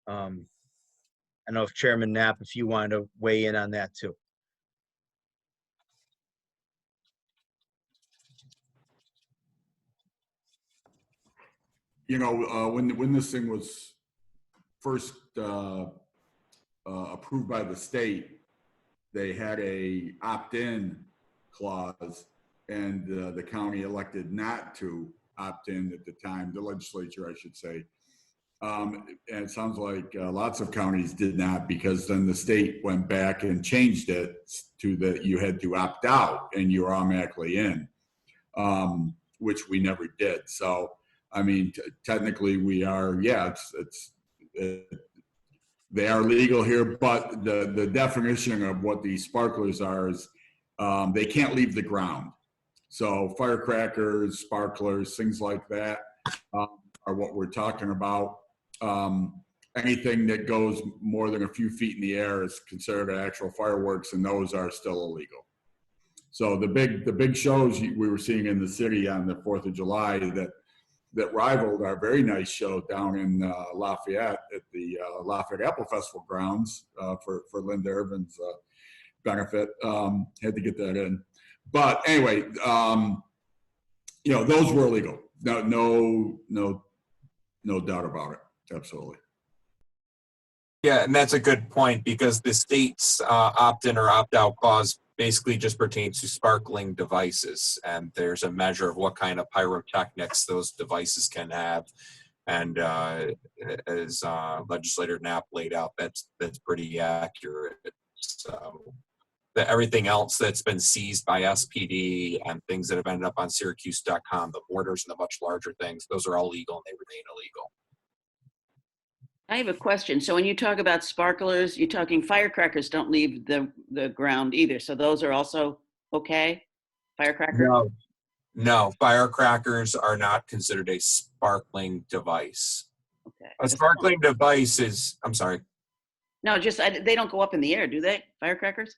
I know if Chairman Knapp, if you wanted to weigh in on that too. When this thing was first approved by the state, they had a opt-in clause, and the county elected not to opt in at the time, the legislature, I should say. And it sounds like lots of counties did not, because then the state went back and changed it to that you had to opt out and you were automatically in, which we never did. So, I mean, technically we are, yeah, they are legal here, but the definition of what these sparklers are is they can't leave the ground. So firecrackers, sparklers, things like that are what we're talking about. Anything that goes more than a few feet in the air is considered actual fireworks, and those are still illegal. So the big shows we were seeing in the city on the 4th of July that rivaled our very nice show down in Lafayette at the Lafayette Apple Festival grounds for Linda Irvin's benefit. Had to get that in. But anyway, those were illegal. No doubt about it. Absolutely. Yeah, and that's a good point, because the state's opt-in or opt-out clause basically just pertains to sparkling devices, and there's a measure of what kind of pyrotechnics those devices can have. And as Legislator Knapp laid out, that's pretty accurate. So everything else that's been seized by SPD and things that have ended up on Syracuse.com, the mortars and the much larger things, those are all legal and they remain illegal. I have a question. So when you talk about sparklers, you're talking firecrackers don't leave the ground either. So those are also okay? Firecrackers? No, firecrackers are not considered a sparkling device. Okay. A sparkling device is, I'm sorry. No, they don't go up in the air, do they? Firecrackers?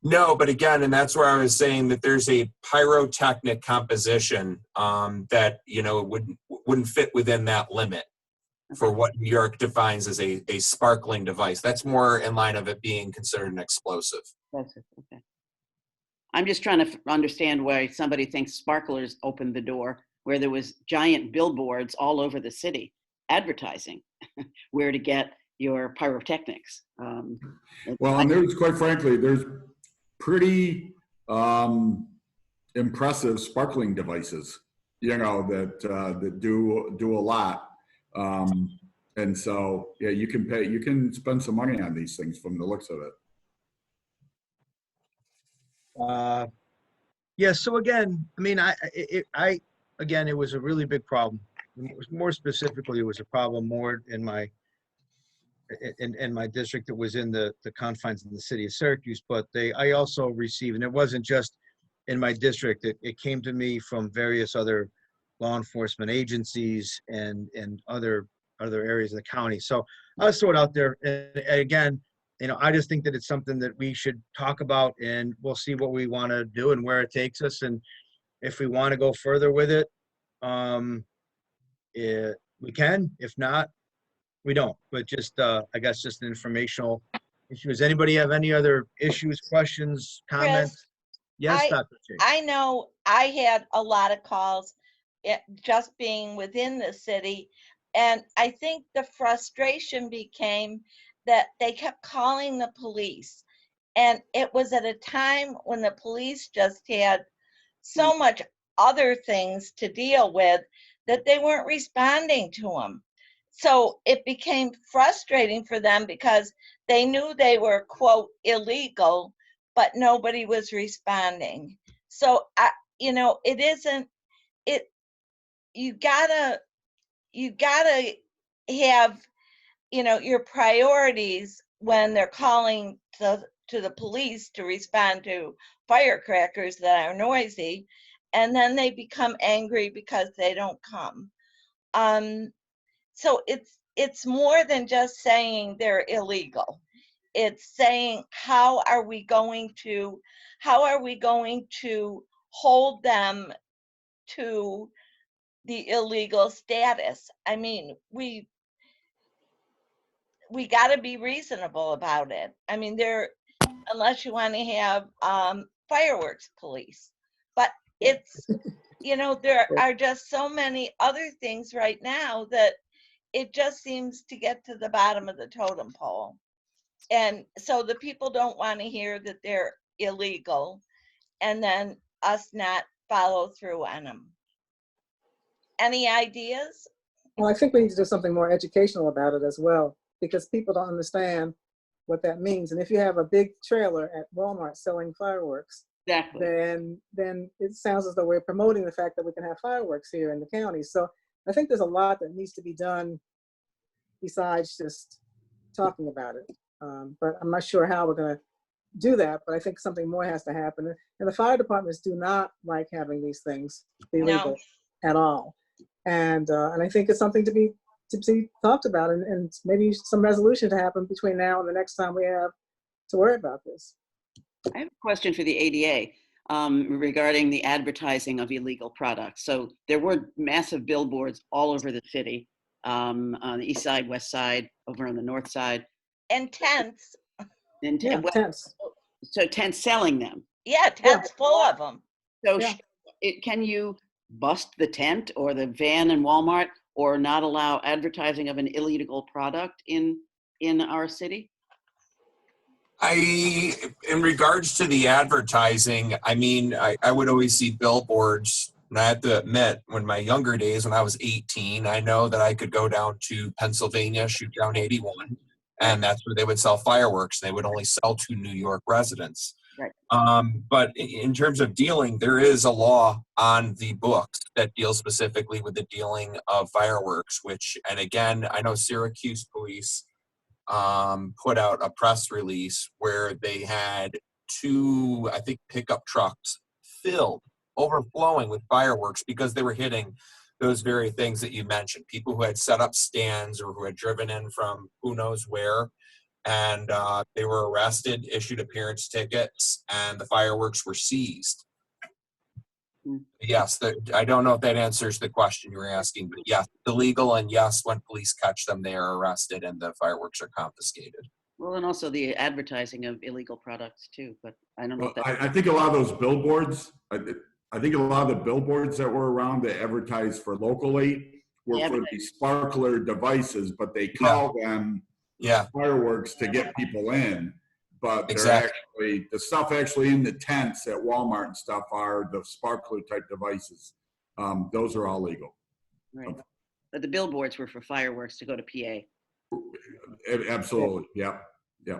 No, but again, and that's where I was saying that there's a pyrotechnic composition that, wouldn't fit within that limit for what New York defines as a sparkling device. That's more in line of it being considered an explosive. That's it, okay. I'm just trying to understand why somebody thinks sparklers opened the door, where there was giant billboards all over the city advertising where to get your pyrotechnics. Well, and there's, quite frankly, there's pretty impressive sparkling devices, that do a lot. And so, yeah, you can spend some money on these things from the looks of it. Yeah. So again, I mean, it was a really big problem. More specifically, it was a problem more in my district that was in the confines of the city of Syracuse. But I also received, and it wasn't just in my district, it came to me from various other law enforcement agencies and other areas of the county. So I'll throw it out there. And again, I just think that it's something that we should talk about, and we'll see what we want to do and where it takes us. And if we want to go further with it, we can. If not, we don't. But just, I guess, just an informational issue. Does anybody have any other issues, questions, comments? Chris, Yes, Dr. Chase. I know I had a lot of calls just being within the city. And I think the frustration became that they kept calling the police. And it was at a time when the police just had so much other things to deal with that they weren't responding to them. So it became frustrating for them because they knew they were, quote, illegal, but nobody was responding. So, it isn't, you gotta have, your priorities when they're calling to the police to respond to firecrackers that are noisy, and then they become angry because they don't come. So it's more than just saying they're illegal. It's saying how are we going to hold them to the illegal status? I mean, we got to be reasonable about it. I mean, unless you want to have fireworks police, but it's, there are just so many other things right now that it just seems to get to the bottom of the totem pole. And so the people don't want to hear that they're illegal and then us not follow through on them. Any ideas? Well, I think we need to do something more educational about it as well, because people don't understand what that means. And if you have a big trailer at Walmart selling fireworks, Exactly. then it sounds as though we're promoting the fact that we can have fireworks here in the county. So I think there's a lot that needs to be done besides just talking about it. But I'm not sure how we're going to do that, but I think something more has to happen. And the fire departments do not like having these things be legal at all. And I think it's something to be talked about, and maybe some resolution to happen between now and the next time we have to worry about this. I have a question for the ADA regarding the advertising of illegal products. So there were massive billboards all over the city, on the east side, west side, over on the north side. And tents. And Yeah, tents. So tents selling them. Yeah, tents full of them. So Yeah. can you bust the tent or the van in Walmart, or not allow advertising of an illegal product in our city? In regards to the advertising, I mean, I would always see billboards. And I have to admit, when my younger days, when I was 18, I know that I could go down to Pennsylvania, shoot down 81, and that's where they would sell fireworks. They would only sell to New York residents. Right. But in terms of dealing, there is a law on the books that deals specifically with the dealing of fireworks, and again, I know Syracuse police put out a press release where they had 2, I think, pickup trucks filled, overflowing with fireworks because they were hitting those very things that you mentioned. People who had set up stands or who had driven in from who knows where, and they were arrested, issued appearance tickets, and the fireworks were seized. Yes, I don't know if that answers the question you were asking, but yes, illegal, and yes, when police catch them, they are arrested and the fireworks are confiscated. Well, and also the advertising of illegal products too, but I don't know if that's... I think a lot of those billboards, I think a lot of the billboards that were around that advertised for locally were for the sparkler devices, but they call them fireworks to get people in. But they're actually, the stuff actually in the tents at Walmart and stuff are the sparkler type devices. Those are all legal. Right. But the billboards were for fireworks to go to PA. Absolutely. Yeah. Yeah.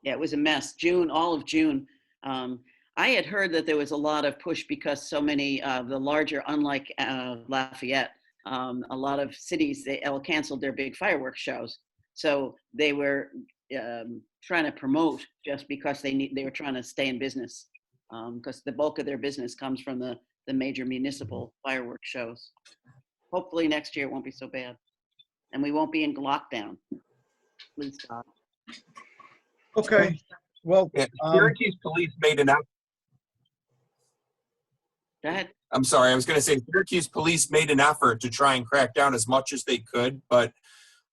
Yeah, it was a mess. All of June. I had heard that there was a lot of push because so many, the larger, unlike Lafayette, a lot of cities, they all canceled their big fireworks shows. So they were trying to promote just because they were trying to stay in business, because the bulk of their business comes from the major municipal fireworks shows. Hopefully next year it won't be so bad, and we won't be in lockdown. Please stop. Okay. Well, Syracuse police made an effort. Go ahead. I'm sorry, I was going to say Syracuse police made an effort to try and crack down as much as they could, but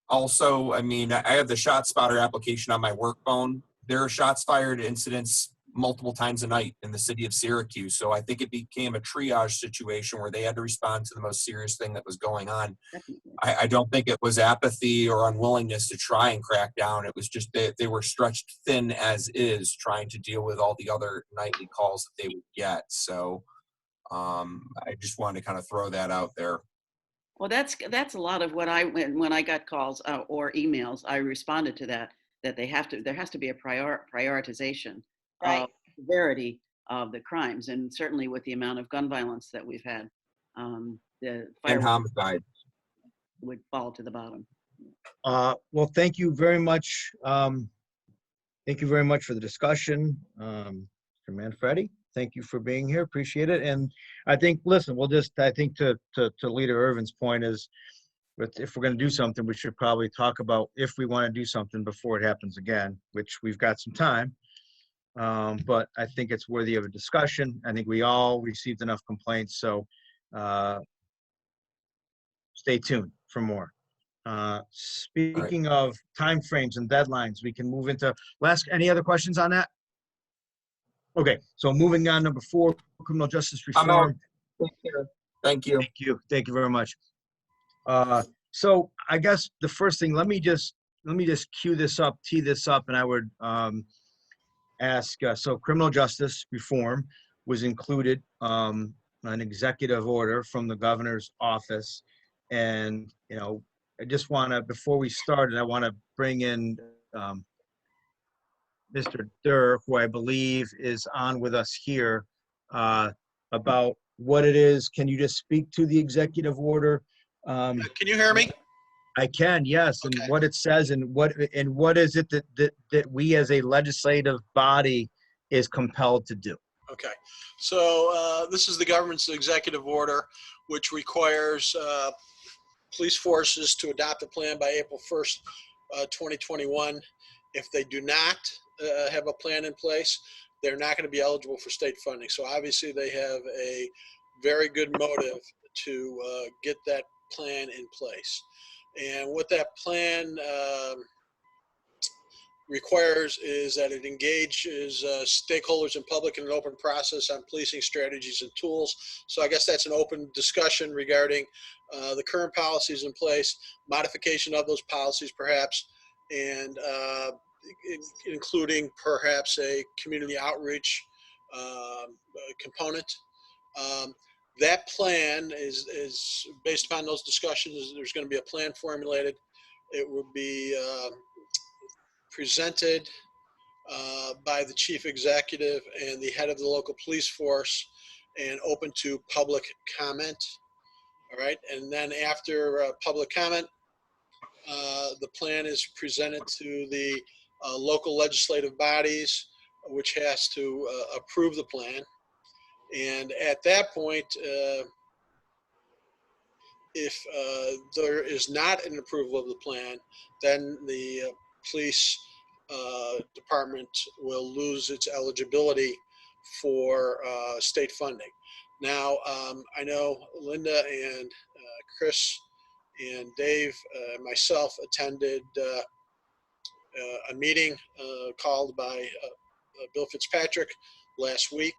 also, I mean, I have the ShotSpotter application on my work phone. There are shots fired incidents multiple times a night in the city of Syracuse. So I think it became a triage situation where they had to respond to the most serious thing that was going on. I don't think it was apathy or unwillingness to try and crack down. It was just they were stretched thin as is, trying to deal with all the other nightly calls that they would get. So I just wanted to kind of throw that out there. Well, that's a lot of what when I got calls or emails, I responded to that there has to be a prioritization of severity of the crimes, and certainly with the amount of gun violence that we've had, the and homicide would fall to the bottom. Well, thank you very much. Thank you very much for the discussion, Mr. Manfredi. Thank you for being here. Appreciate it. And I think, listen, I think to Leader Irvin's point is, if we're going to do something, we should probably talk about if we want to do something before it happens again, which we've got some time. But I think it's worthy of a discussion. I think we all received enough complaints, so stay tuned for more. Speaking of timeframes and deadlines, we can move into any other questions on that? Okay, so moving on, number 4, criminal justice reform. Thank you. Thank you very much. So I guess the first thing, let me just tee this up, and I would ask. So criminal justice reform was included an executive order from the governor's office. And, I just want to, before we start, I want to bring in Mr. Durr, who I believe is on with us here, about what it is. Can you just speak to the executive order? Can you hear me? I can, yes, and Okay. what it says and what is it that we as a legislative body is compelled to do? Okay. So this is the government's executive order, which requires police forces to adopt a plan by April 1st, 2021. If they do not have a plan in place, they're not going to be eligible for state funding. So obviously they have a very good motive to get that plan in place. And what that plan requires is that it engages stakeholders and public in an open process on policing strategies and tools. So I guess that's an open discussion regarding the current policies in place, modification of those policies perhaps, and including perhaps a community outreach component. That plan is based upon those discussions. There's going to be a plan formulated. It will be presented by the chief executive and the head of the local police force and open to public comment. All right. And then after public comment, the plan is presented to the local legislative bodies, which has to approve the plan. And at that point, if there is not an approval of the plan, then the police department will lose its eligibility for state funding. Now, I know Linda and Chris and Dave and myself attended a meeting called by Bill Fitzpatrick last week,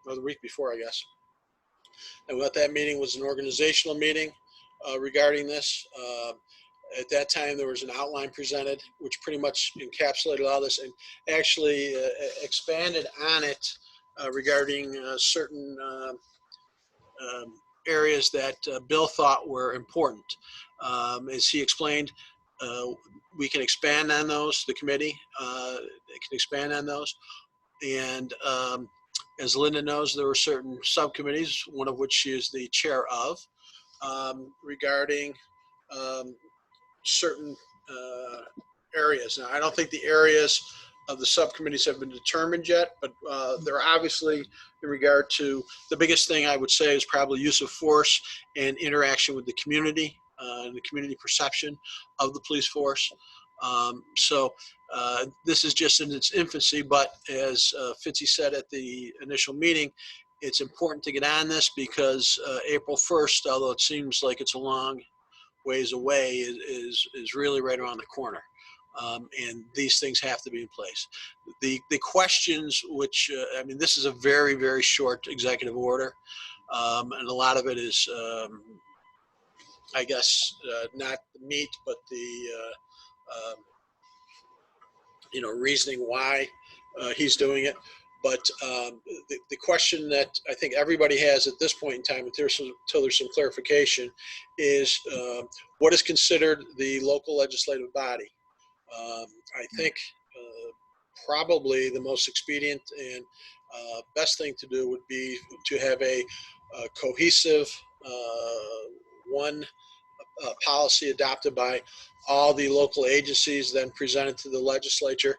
or the week before, I guess. And what that meeting was an organizational meeting regarding this. At that time, there was an outline presented, which pretty much encapsulated all this and actually expanded on it regarding certain areas that Bill thought were important. As he explained, we can expand on those, the committee can expand on those. And as Linda knows, there were certain subcommittees, one of which she is the chair of, regarding certain areas. Now, I don't think the areas of the subcommittees have been determined yet, but they're obviously in regard to, the biggest thing I would say is probably use of force and interaction with the community, and the community perception of the police force. So this is just in its infancy, but as Fitzy said at the initial meeting, it's important to get on this because April 1st, although it seems like it's a long ways away, is really right around the corner. And these things have to be in place. The questions, which, I mean, this is a very, very short executive order. And a lot of it is, I guess, not the meat, but the, reasoning why he's doing it. But the question that I think everybody has at this point in time, until there's some clarification, is what is considered the local legislative body? I think probably the most expedient and best thing to do would be to have a cohesive one policy adopted by all the local agencies, then presented to the legislature.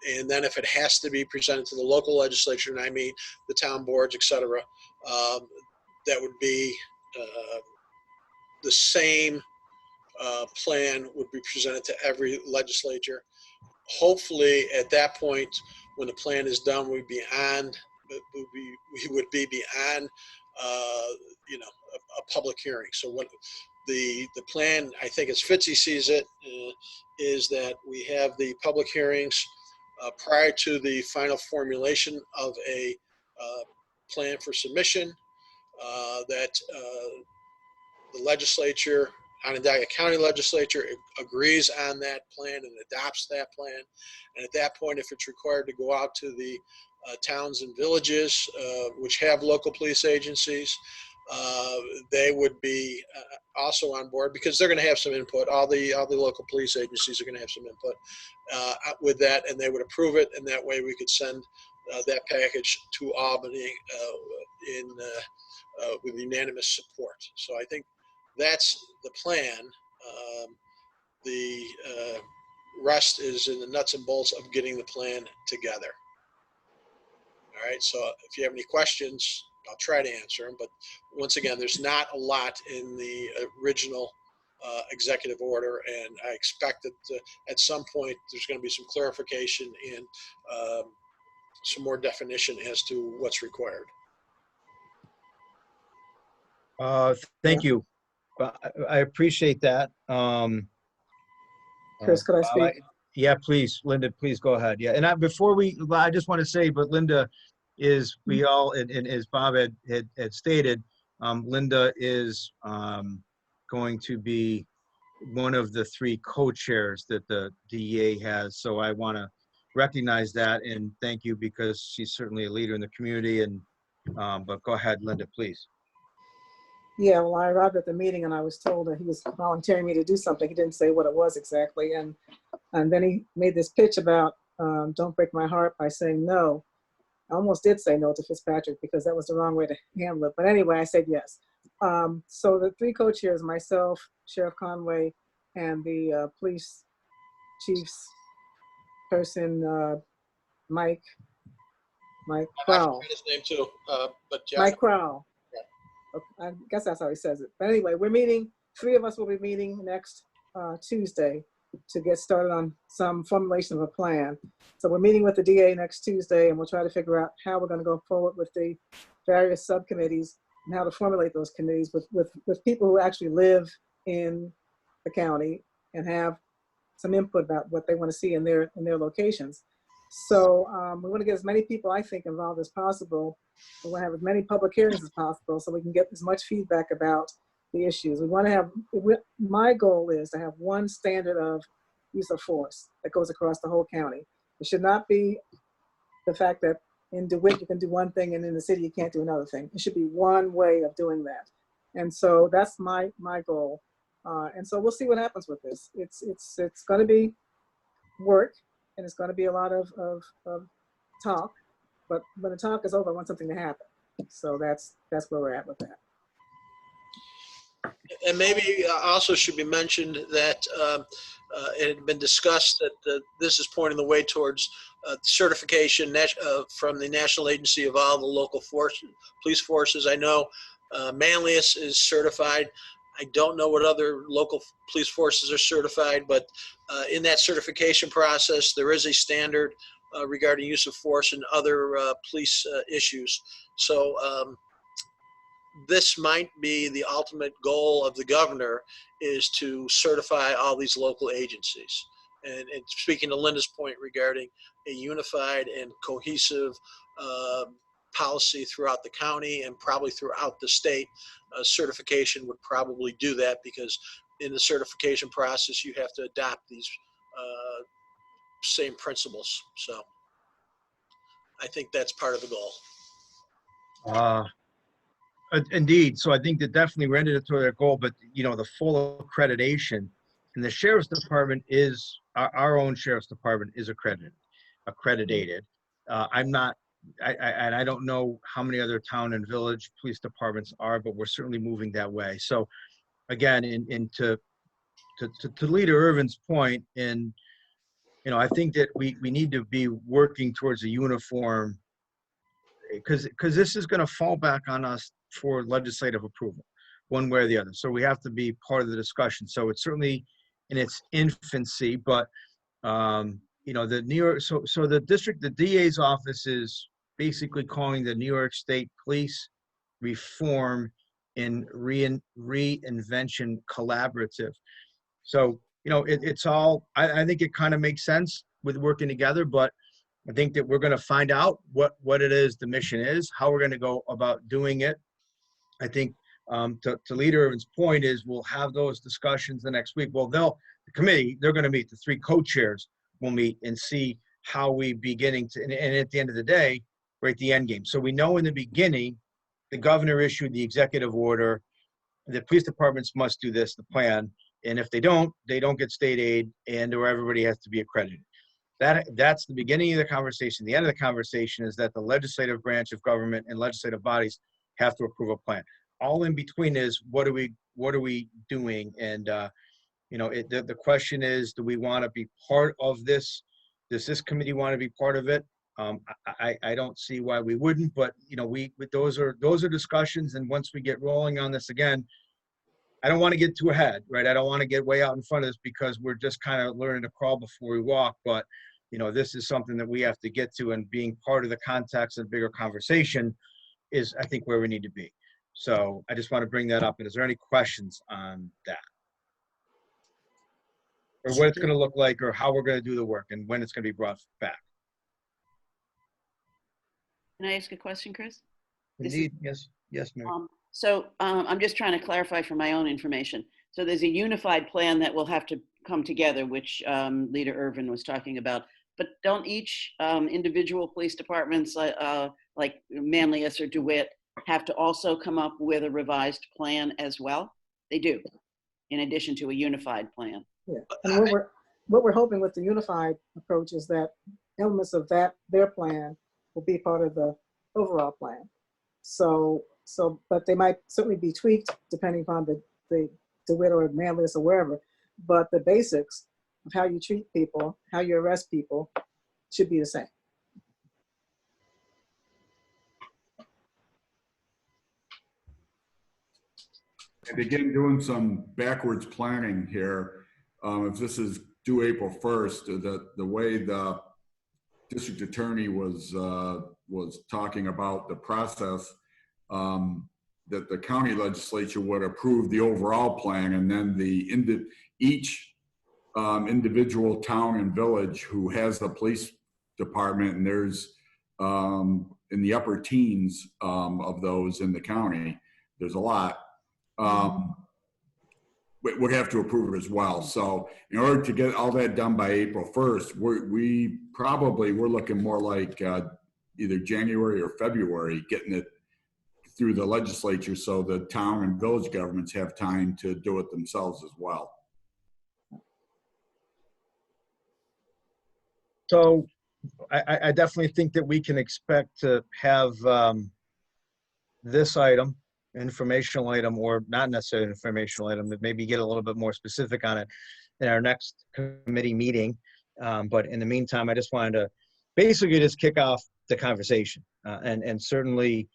And then if it has to be presented to the local legislature, and I mean the town boards, et cetera, that would be the same plan would be presented to every legislature. Hopefully at that point, when the plan is done, we would be beyond a public hearing. So what the plan, I think as Fitzy sees it, is that we have the public hearings prior to the final formulation of a plan for submission, that the legislature, Onondaga County Legislature, agrees on that plan and adopts that plan. And at that point, if it's required to go out to the towns and villages which have local police agencies. They would be also on board because they're going to have some input. All the local police agencies are going to have some input with that, and they would approve it. And that way, we could send that package to Albany with unanimous support. So I think that's the plan. The rest is in the nuts and bolts of getting the plan together. All right. So if you have any questions, I'll try to answer them. But once again, there's not a lot in the original executive order, and I expect that at some point there's going to be some clarification and some more definition as to what's required. Thank you. I appreciate that. Chris, could I speak? Yeah, please, Linda, please go ahead. Yeah, and I just want to say, but Linda is, we all, and as Bob had stated, Linda is going to be one of the 3 co-chairs that the DEA has. So I want to recognize that and thank you, because she's certainly a leader in the community. And but go ahead, Linda, please. Yeah, well, I arrived at the meeting and I was told that he was volunteering me to do something. He didn't say what it was exactly. And then he made this pitch about don't break my heart by saying no. I almost did say no to Fitzpatrick because that was the wrong way to handle it. But anyway, I said yes. So the 3 co-chairs, myself, Sheriff Conway, and the police chief's person, Mike Crowell. I his name too, but yeah. Mike Crowell. I guess that's how he says it. But anyway, we're meeting, 3 of us will be meeting next Tuesday to get started on some formulation of a plan. So we're meeting with the DA next Tuesday, and we'll try to figure out how we're going to go forward with the various subcommittees and how to formulate those committees with people who actually live in the county and have some input about what they want to see in their locations. So we want to get as many people, I think, involved as possible. We want to have as many public hearings as possible so we can get as much feedback about the issues. We want to have, my goal is to have one standard of use of force that goes across the whole county. It should not be the fact that in DeWitt you can do one thing and in the city you can't do another thing. It should be one way of doing that. And so that's my goal. And so we'll see what happens with this. It's going to be work, and it's going to be a lot of talk. But when the talk is over, I want something to happen. So that's where we're at with that. And maybe also should be mentioned that it had been discussed that this is pointing the way towards certification from the National Agency of all the local police forces. I know Manlius is certified. I don't know what other local police forces are certified, but in that certification process, there is a standard regarding use of force and other police issues. So this might be the ultimate goal of the governor, is to certify all these local agencies. And speaking to Linda's point regarding a unified and cohesive policy throughout the county and probably throughout the state, certification would probably do that, because in the certification process, you have to adopt these same principles. So I think that's part of the goal. Indeed. So I think that definitely we're headed toward their goal, but you know, the full accreditation, and the sheriff's department is, our own sheriff's department is accredited. I don't know how many other town and village police departments are, but we're certainly moving that way. So again, to Leader Irvin's point, and you know, I think that we need to be working towards a uniform, because this is going to fall back on us for legislative approval, one way or the other. So we have to be part of the discussion. So it's certainly in its infancy, but you know, the New York, so the district, the DA's office is basically calling the New York State Police Reform and Reinvention Collaborative. So, you know, it's all, I think it kind of makes sense with working together, but I think that we're going to find out what it is the mission is, how we're going to go about doing it. I think to Leader Irvin's point is we'll have those discussions the next week. Well, the committee, they're going to meet, the 3 co-chairs will meet and see how we beginning to, and at the end of the day, right, the end game. So we know in the beginning, the governor issued the executive order, the police departments must do this, the plan, and if they don't get state aid, and or everybody has to be accredited. That's the beginning of the conversation. The end of the conversation is that the legislative branch of government and legislative bodies have to approve a plan. All in between is what are we doing? And the question is, do we want to be part of this? Does this committee want to be part of it? I don't see why we wouldn't, but those are discussions, and once we get rolling on this again, I don't want to get too ahead, right? I don't want to get way out in front of this because we're just kind of learning to crawl before we walk, but this is something that we have to get to, and being part of the context of bigger conversation is, I think, where we need to be. So I just want to bring that up. And is there any questions on that? Or what it's going to look like, or how we're going to do the work, and when it's going to be brought back? Can I ask a question, Chris? Indeed, yes, Mary. I'm just trying to clarify for my own information. So there's a unified plan that will have to come together, which Leader Irvin was talking about. But don't each individual police departments, like Manlius or DeWitt, have to also come up with a revised plan as well? They do, in addition to a unified plan. Yeah, and what we're hoping with the unified approach is that elements of their plan will be part of the overall plan. But they might certainly be tweaked depending upon the DeWitt or Manlius or wherever. But the basics of how you treat people, how you arrest people, should be the same. And again, doing some backwards planning here. If this is due April 1st, the way the district attorney was talking about the process, that the county legislature would approve the overall plan, and then each individual town and village who has a police department, and there's in the upper teens of those in the county, there's a lot, would have to approve it as well. So in order to get all that done by April 1st, we're looking more like either January or February, getting it through the legislature so the town and village governments have time to do it themselves as well. So I definitely think that we can expect to have this item, informational item, or not necessarily an informational item, but maybe get a little bit more specific on it in our next committee meeting. But in the meantime, I just wanted to basically just kick off the conversation and certainly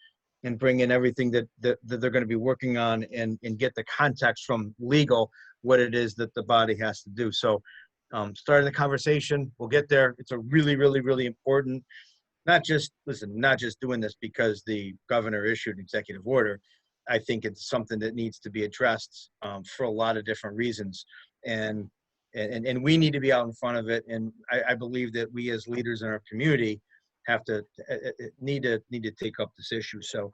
and bring in everything that they're going to be working on and get the context from legal, what it is that the body has to do. So starting the conversation, we'll get there. It's a really, really, really important, not just doing this because the governor issued an executive order. I think it's something that needs to be addressed for a lot of different reasons. And we need to be out in front of it. And I believe that we as leaders in our community have to need to take up this issue. So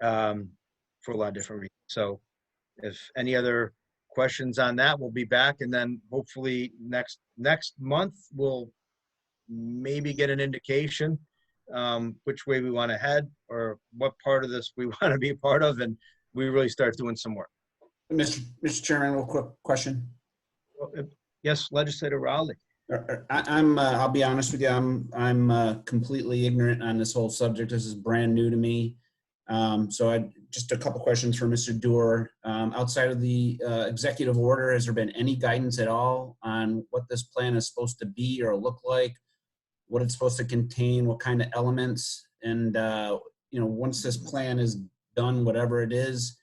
for a lot of different reasons. So if any other questions on that, we'll be back. And then hopefully next month, we'll maybe get an indication which way we want to head or what part of this we want to be a part of. And we really start doing some work. Mr. Chairman, real quick question. Yes, Legislator Rowley. I'll be honest with you. I'm completely ignorant on this whole subject. This is brand new to me. So just a couple questions for Mr. Doerr. Outside of the executive order, has there been any guidance at all on what this plan is supposed to be or look like, what it's supposed to contain, what kind of elements, and once this plan is done, whatever it is,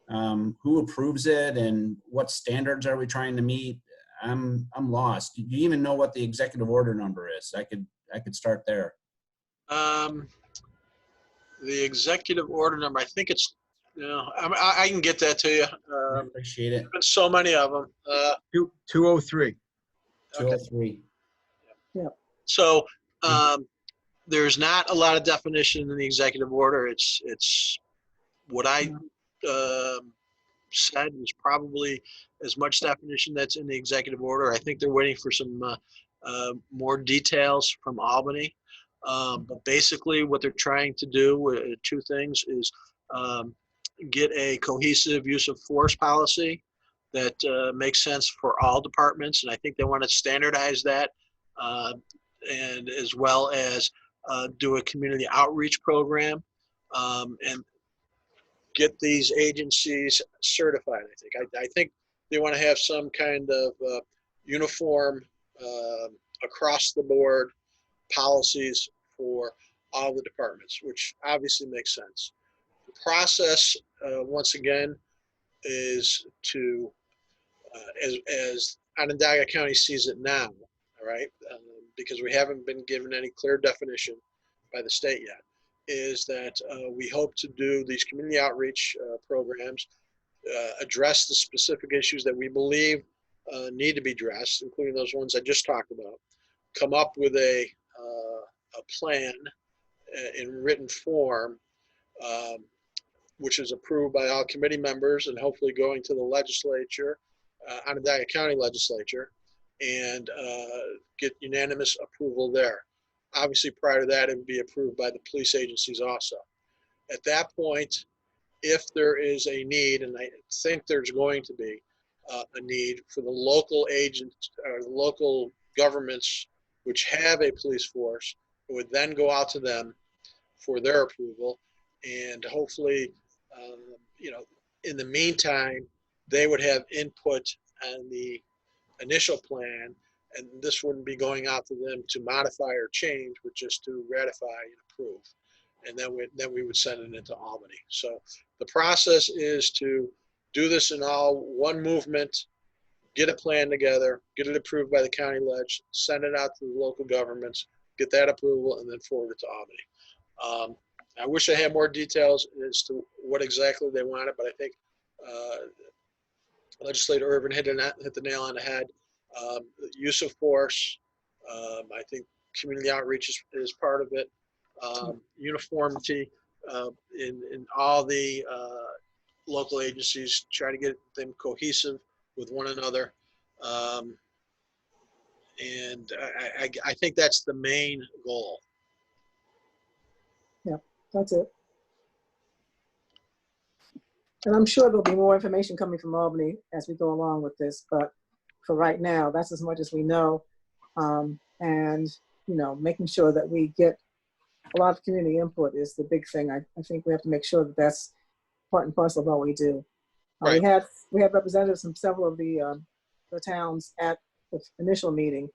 who approves it and what standards are we trying to meet? I'm lost. Do you even know what the executive order number is? I could start there. The executive order number, I think it's, I can get that to you. I appreciate it. There's so many of them. 203. 203. Yeah. So there's not a lot of definition in the executive order. It's what I said was probably as much definition that's in the executive order. I think they're waiting for some more details from Albany. But basically what they're trying to do, two things, is get a cohesive use of force policy that makes sense for all departments. And I think they want to standardize that, and as well as do a community outreach program, and get these agencies certified. I think they want to have some kind of uniform across the board policies for all the departments, which obviously makes sense. The process, once again, is to, as Onondaga County sees it now, all right, because we haven't been given any clear definition by the state yet, is that we hope to do these community outreach programs, address the specific issues that we believe need to be addressed, including those ones I just talked about, come up with a plan in written form, which is approved by all committee members and hopefully going to the legislature, Onondaga County legislature, and get unanimous approval there. Obviously, prior to that, it would be approved by the police agencies also. At that point, if there is a need, and I think there's going to be a need for the local agents or local governments which have a police force, it would then go out to them for their approval. And hopefully, in the meantime, they would have input on the initial plan, and this wouldn't be going out to them to modify or change, but just to ratify and approve. And then we would send it into Albany. So the process is to do this in all one movement, get a plan together, get it approved by the county ledge, send it out to the local governments, get that approval, and then forward it to Albany. I wish I had more details as to what exactly they wanted, but I think Legislator Irvin hit the nail on the head. Use of force, I think community outreach is part of it. Uniformity in all the local agencies, try to get them cohesive with one another. And I think that's the main goal. Yeah, that's it. And I'm sure there'll be more information coming from Albany as we go along with this, but for right now, that's as much as we know. And, making sure that we get a lot of community input is the big thing. I think we have to make sure that that's part and parcel of what we do. Right. We had representatives from several of the towns at the initial meeting,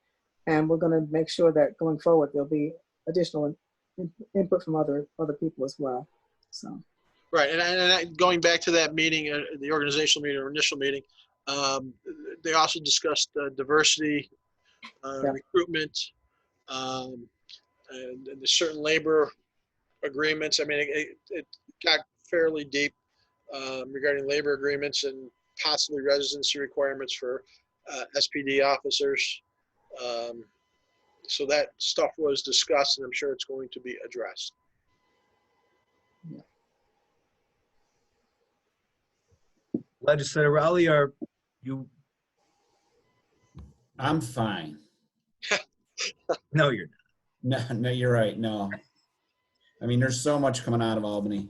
and we're going to make sure that going forward there'll be additional input from other people as well. So. Right, and going back to that meeting, the organizational meeting or initial meeting, they also discussed diversity, recruitment, and the certain labor agreements. I mean, it got fairly deep regarding labor agreements and possibly residency requirements for SPD officers. So that stuff was discussed, and I'm sure it's going to be addressed. Yeah. Legislator Rowley, are you? I'm fine. No, you're not. No, you're right. No. I mean, there's so much coming out of Albany.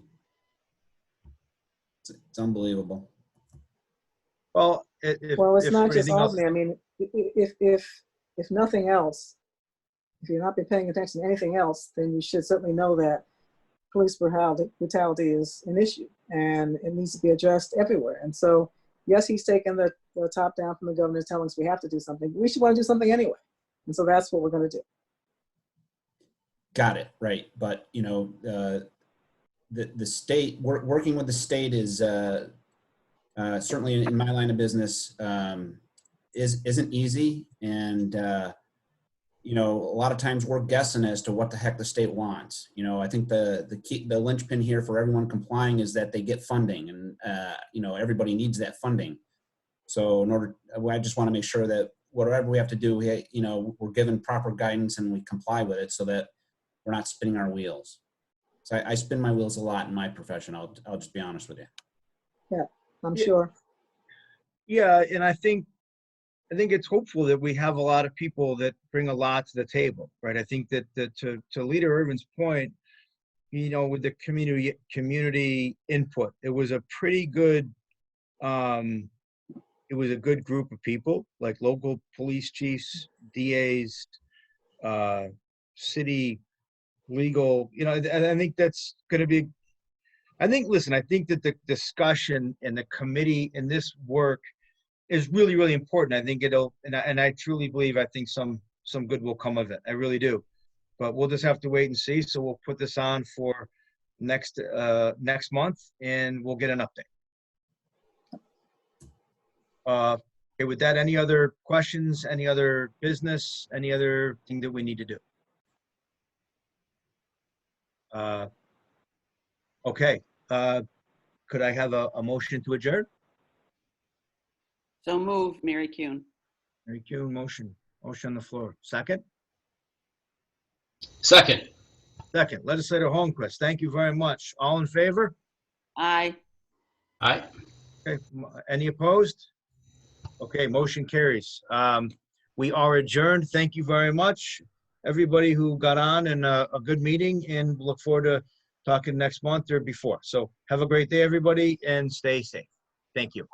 It's unbelievable. Well, it's not just Albany. I mean, if nothing else, if you're not paying attention to anything else, then you should certainly know that police brutality is an issue and it needs to be addressed everywhere. And so, yes, he's taken the top down from the governor telling us we have to do something. We should want to do something anyway. And so that's what we're going to do. Got it. Right. But, the state, working with the state is certainly in my line of business isn't easy. And, a lot of times we're guessing as to what the heck the state wants. I think the linchpin here for everyone complying is that they get funding, and everybody needs that funding. So I just want to make sure that whatever we have to do, we're given proper guidance and we comply with it so that we're not spinning our wheels. So I spin my wheels a lot in my profession. I'll just be honest with you. Yeah, I'm sure. Yeah, and I think I think it's hopeful that we have a lot of people that bring a lot to the table, right? I think that to Leader Irvin's point, you know, with the community input, it was a pretty good, it was a good group of people, like local police chiefs, DAs, city legal, you know, and I think that's going to be, I think that the discussion and the committee and this work is really, really important. I think it'll, and I truly believe, I think some good will come of it. I really do. But we'll just have to wait and see. So we'll put this on for next month, and we'll get an update. Okay, with that, any other questions, any other business, any other thing that we need to do? Okay, could I have a motion to adjourn? So move, Mary Kuhn. Mary Kuhn, motion on the floor. Second? Second. Second, Legislator Holmquist, thank you very much. All in favor? Aye. Aye. Okay, any opposed? Okay, motion carries. We are adjourned. Thank you very much, everybody who got on, and a good meeting, and look forward to talking next month or before. So have a great day, everybody, and stay safe. Thank you.